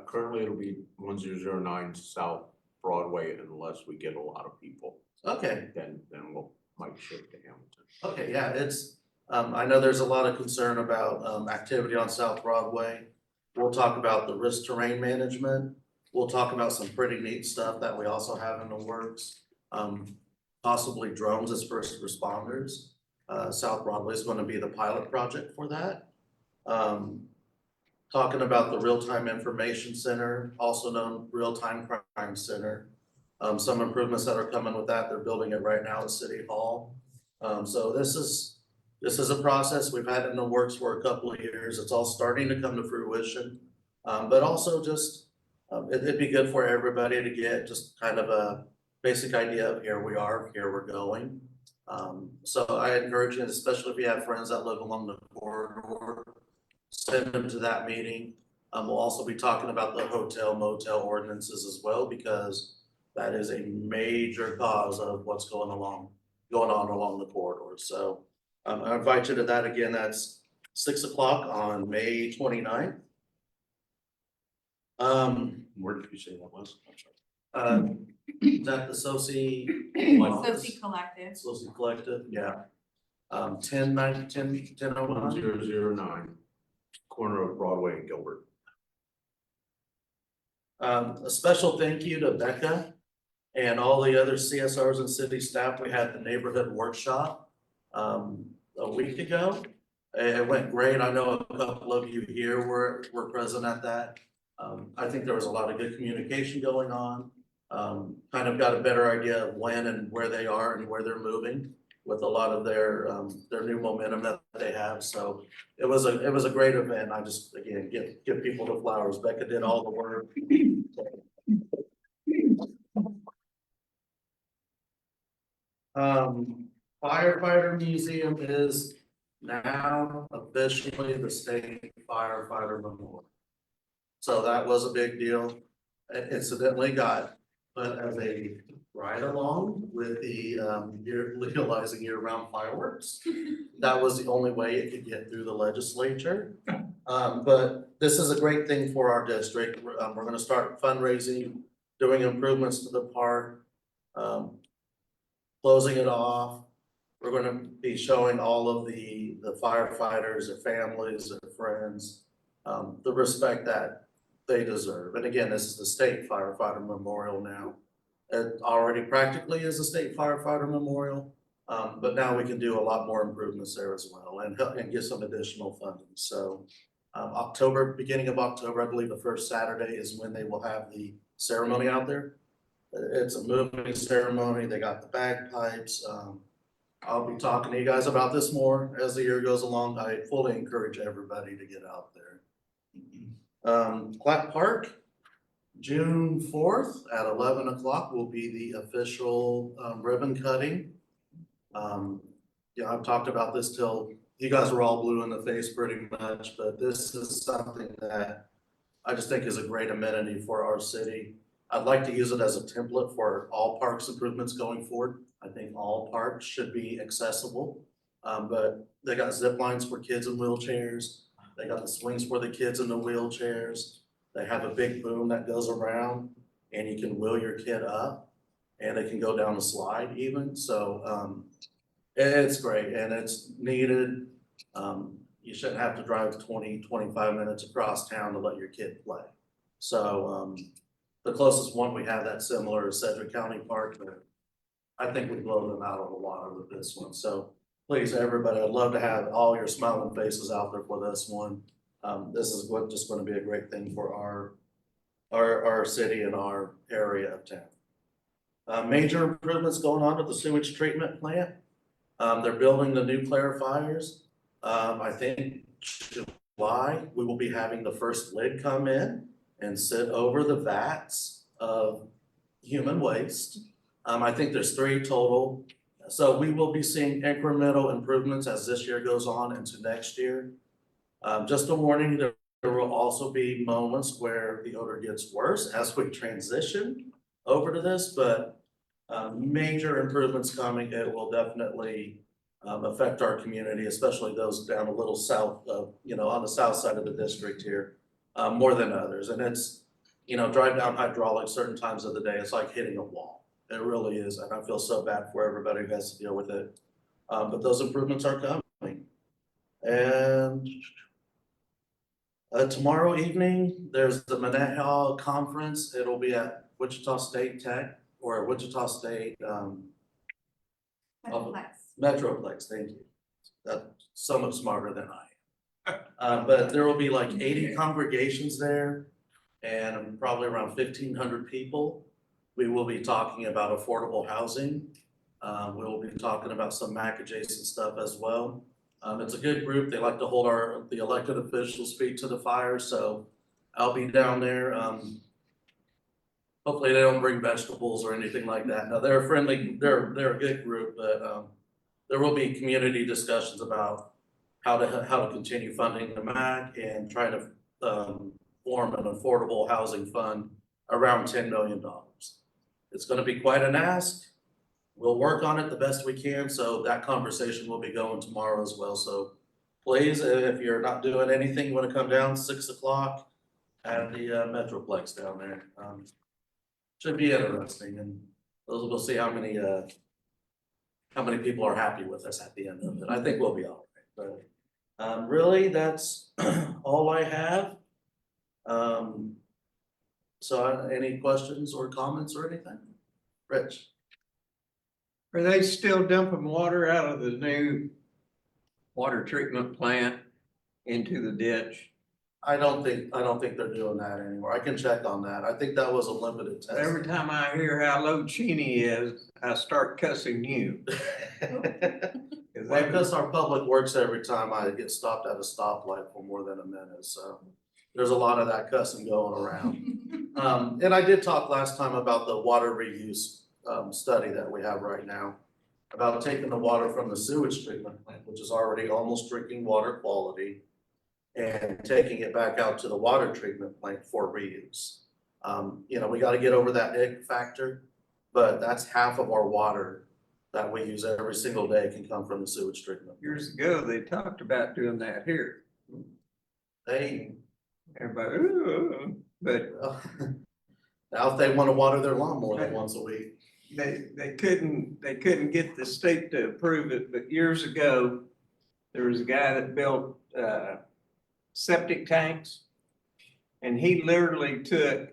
Currently it'll be 1009 South Broadway unless we get a lot of people.
Okay,
Then we'll might shift to Hamilton.
okay, yeah, it's, I know there's a lot of concern about, activity on South Broadway. We'll talk about the risk terrain management. We'll talk about some pretty neat stuff that we also have in the works. Possibly drones as first responders. South Broadway is gonna be the pilot project for that. Talking about the Real-Time Information Center, also known Real-Time Crime Center. Some improvements that are coming with that, they're building it right now at City Hall. So this is a process, we've had it in the works for a couple of years, it's all starting to come to fruition. But also just, it'd be good for everybody to get just kind of a basic idea of here we are, here we're going. So I encourage you, especially if you have friends that live along the corridor, send them to that meeting. We'll also be talking about the hotel motel ordinances as well, because that is a major cause of what's going on along the corridor. So I invite you to that again. That's 6 o'clock on May 29th.
Where did you say that was? I'm sorry.
Is that the SOSI?
SOSI Collective.
SOSI Collective, yeah. 1009.
1009, corner of Broadway and Gilbert.
A special thank you to Becca and all the other CSRs and city staff. We had the neighborhood workshop a week ago. It went great. I know a couple of you here were present at that. I think there was a lot of good communication going on. Kind of got a better idea of when and where they are and where they're moving with a lot of their new momentum that they have. So it was a great event. I just, again, give people the flowers. Becca did all the work. Firefighter Museum is now officially the state firefighter memorial. So that was a big deal. It incidentally got put as a ride along with the legalizing year-round fireworks. That was the only way it could get through the legislature. But this is a great thing for our district. We're gonna start fundraising, doing improvements to the park, closing it off. We're gonna be showing all of the firefighters, their families, their friends, the respect that they deserve. And again, this is the state firefighter memorial now. It already practically is a state firefighter memorial, but now we can do a lot more improvements there as well and get some additional funding. So beginning of October, I believe the first Saturday is when they will have the ceremony out there. It's a moving ceremony. They got the bagpipes. I'll be talking to you guys about this more as the year goes along. I fully encourage everybody to get out there. Clap Park, June 4th at 11 o'clock will be the official ribbon cutting. Yeah, I've talked about this till you guys were all blue in the face pretty much, but this is something that I just think is a great amenity for our city. I'd like to use it as a template for all parks improvements going forward. I think all parks should be accessible. But they got zip lines for kids in wheelchairs. They got the swings for the kids in the wheelchairs. They have a big boom that goes around and you can wheel your kid up and they can go down the slide even. So it's great and it's needed. You shouldn't have to drive 20-25 minutes across town to let your kid play. So the closest one we have that's similar is Sedgwick County Park, but I think we blow them out of the water with this one. So please, everybody, I'd love to have all your smiling faces out there for this one. This is just going to be a great thing for our city and our area of town. Major improvements going on at the sewage treatment plant. They're building the new clarifiers. I think July, we will be having the first lid come in and sit over the vats of human waste. I think there's 3 total. So we will be seeing incremental improvements as this year goes on into next year. Just a warning, there will also be moments where the odor gets worse as we transition over to this, but major improvements coming. It will definitely affect our community, especially those down a little south of, on the south side of the district here, more than others. And it's, drive down hydraulics certain times of the day, it's like hitting a wall. It really is, and I feel so bad for everybody who has to deal with it. But those improvements are coming. And tomorrow evening, there's the Manette Hall Conference. It'll be at Wichita State Tech or Wichita State Metroplex, thank you. That's so much smarter than I am. But there will be like 80 congregations there and probably around 1,500 people. We will be talking about affordable housing. We will be talking about some MAC adjacent stuff as well. It's a good group. They like to hold the elected officials' feet to the fire, so I'll be down there. Hopefully they don't bring vegetables or anything like that. No, they're friendly. They're a good group, but there will be community discussions about how to continue funding the MAC and trying to form an affordable housing fund around $10 million. It's going to be quite an ask. We'll work on it the best we can. So that conversation will be going tomorrow as well. So please, if you're not doing anything, you want to come down 6 o'clock at the Metroplex down there. Should be interesting, and we'll see how many people are happy with us at the end of it. I think we'll be all right. But really, that's all I have. So any questions or comments or anything? Rich?
Are they still dumping water out of the new water treatment plant into the ditch?
I don't think they're doing that anymore. I can check on that. I think that was a limited test.
Every time I hear how low Cheney is, I start cussing you. 'Cause
Well,
they-
because our public works every time I get stopped at a stoplight for more than a minute, so there's a lot of that cussing going around. And I did talk last time about the water reuse, study that we have right now. About taking the water from the sewage treatment plant, which is already almost drinking water quality. And taking it back out to the water treatment plant for reuse. You know, we gotta get over that ick factor, but that's half of our water that we use every single day can come from the sewage treatment.
Years ago, they talked about doing that here.
They,
Everybody, ooh, but
now if they wanna water their lawn more than once a week.
they couldn't get the state to approve it, but years ago, there was a guy that built, septic tanks. And he literally took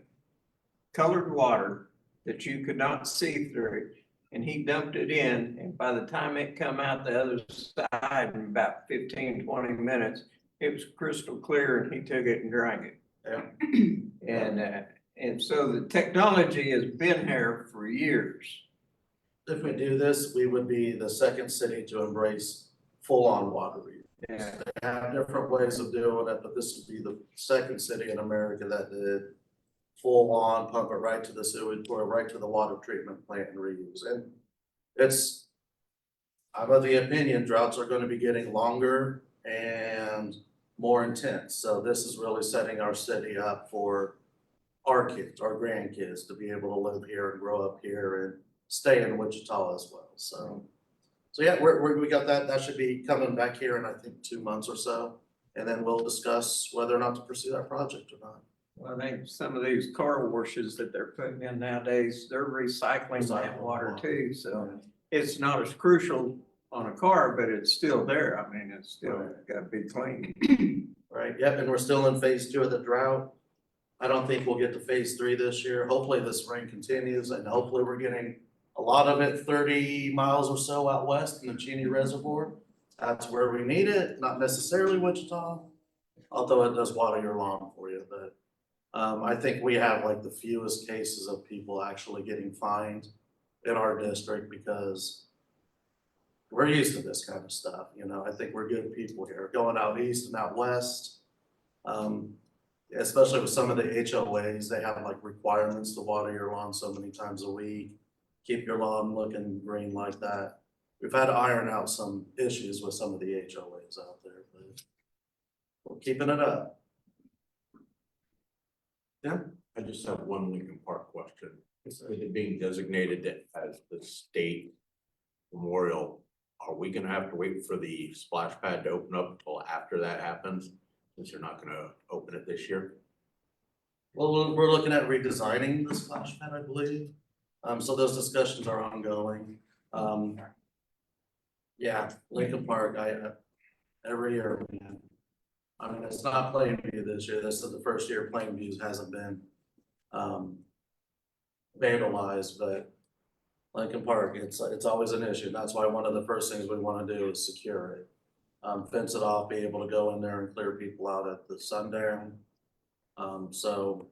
colored water that you could not see through, and he dumped it in, and by the time it come out the other side in about 15-20 minutes, it was crystal clear, and he took it and drank it.
Yeah.
And so the technology has been here for years.
If we do this, we would be the second city to embrace full-on water reuse.
Yeah.
They have different ways of doing it, but this would be the second city in America that did full on, pump it right to the sewage, or right to the water treatment plant and reuse. And I'm of the opinion droughts are gonna be getting longer and more intense. So this is really setting our city up for our kids, our grandkids, to be able to live here and grow up here and stay in Wichita as well, so. So yeah, we got that, that should be coming back here in, I think, 2 months or so, and then we'll discuss whether or not to pursue that project or not.
Well, I think some of these car washes that they're putting in nowadays, they're recycling that water too, so it's not as crucial on a car, but it's still there. I mean, it's still gotta be clean.
Right, yep, and we're still in phase 2 of the drought. I don't think we'll get to phase 3 this year. Hopefully this rain continues, and hopefully we're getting a lot of it 30 miles or so out west in the Cheney Reservoir. That's where we need it, not necessarily Wichita, although it does water your lawn for you, but I think we have like the fewest cases of people actually getting fined in our district because we're used to this kind of stuff, you know. I think we're good people here, going out east and out west. Especially with some of the HOAs, they have like requirements to water your lawn so many times a week. Keep your lawn looking green like that. We've had to iron out some issues with some of the HOAs out there, but we're keeping it up. Yeah.
I just have one Lincoln Park question. With it being designated as the state memorial, are we gonna have to wait for the splash pad to open up until after that happens? Since you're not gonna open it this year?
Well, we're looking at redesigning the splash pad, I believe. So those discussions are ongoing. Yeah, Lincoln Park, every year, man. I mean, it's not Plainview this year. This is the first year Plainview hasn't been vandalized, but Lincoln Park, it's always an issue. That's why one of the first things we wanna do is secure it. Fence it off, be able to go in there and clear people out at the sundown. So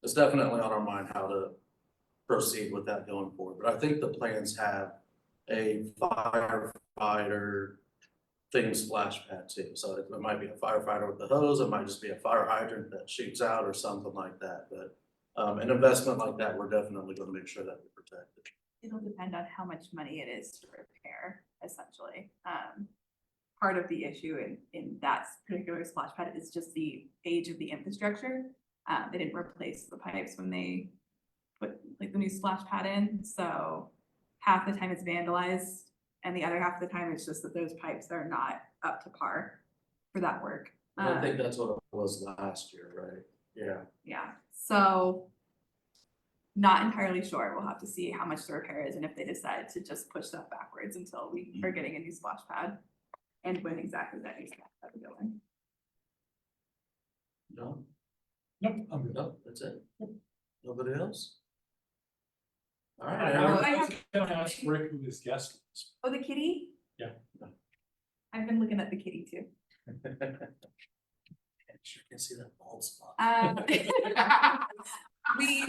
it's definitely on our mind how to proceed with that going forward. But I think the plans have a firefighter themed splash pad too. So it might be a firefighter with the hose, it might just be a fire hydrant that shoots out or something like that. But an investment like that, we're definitely gonna make sure that we protect it.
It'll depend on how much money it is to repair, essentially. Part of the issue in that particular splash pad is just the age of the infrastructure. They didn't replace the pipes when they put like the new splash pad in, so half the time it's vandalized and the other half of the time it's just that those pipes are not up to par for that work.
I think that's what it was last year, right? Yeah.
Yeah, so not entirely sure. We'll have to see how much the repair is and if they decide to just push that backwards until we are getting a new splash pad and when exactly that new splash pad will go in.
No?
Nope, I'm good.
No, that's it. Nobody else? All
I
right.
I
was gonna ask Rick who his guest was.
Oh, the kitty?
Yeah.
I've been looking at the kitty too.
Sure can see that bald spot.
We,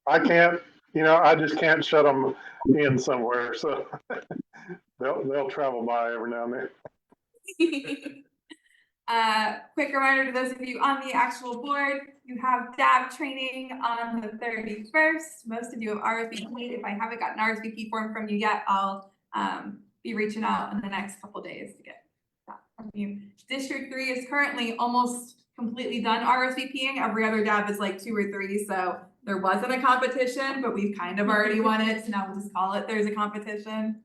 I can't, I just can't shut them in somewhere, so they'll travel by every now and then.
quick reminder to those of you on the actual board, you have DAB training on the 31st. Most of you have RSVP'd. If I haven't gotten an RSVP form from you yet, I'll be reaching out in the next couple days to get that from you. District 3 is currently almost completely done RSVPing. Every other DAB is like 2 or 3, so there wasn't a competition, but we've kind of already won it, so now we'll just call it there's a competition.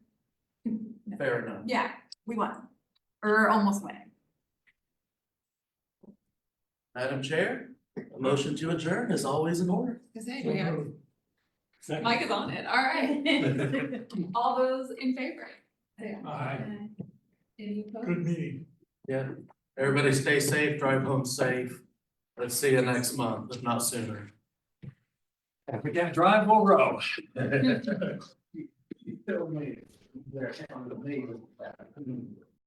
Fair enough.
Yeah, we won, or almost winning.
Madam Chair, a motion to adjourn is always in order.
Mike is on it, all right. All those in favor? Say
Aye.
Any opposed?
Good meeting.
Yeah, everybody stay safe, drive home safe. Let's see you next month, if not sooner.
If we can't drive, we'll row.
You tell me, they're on the meeting.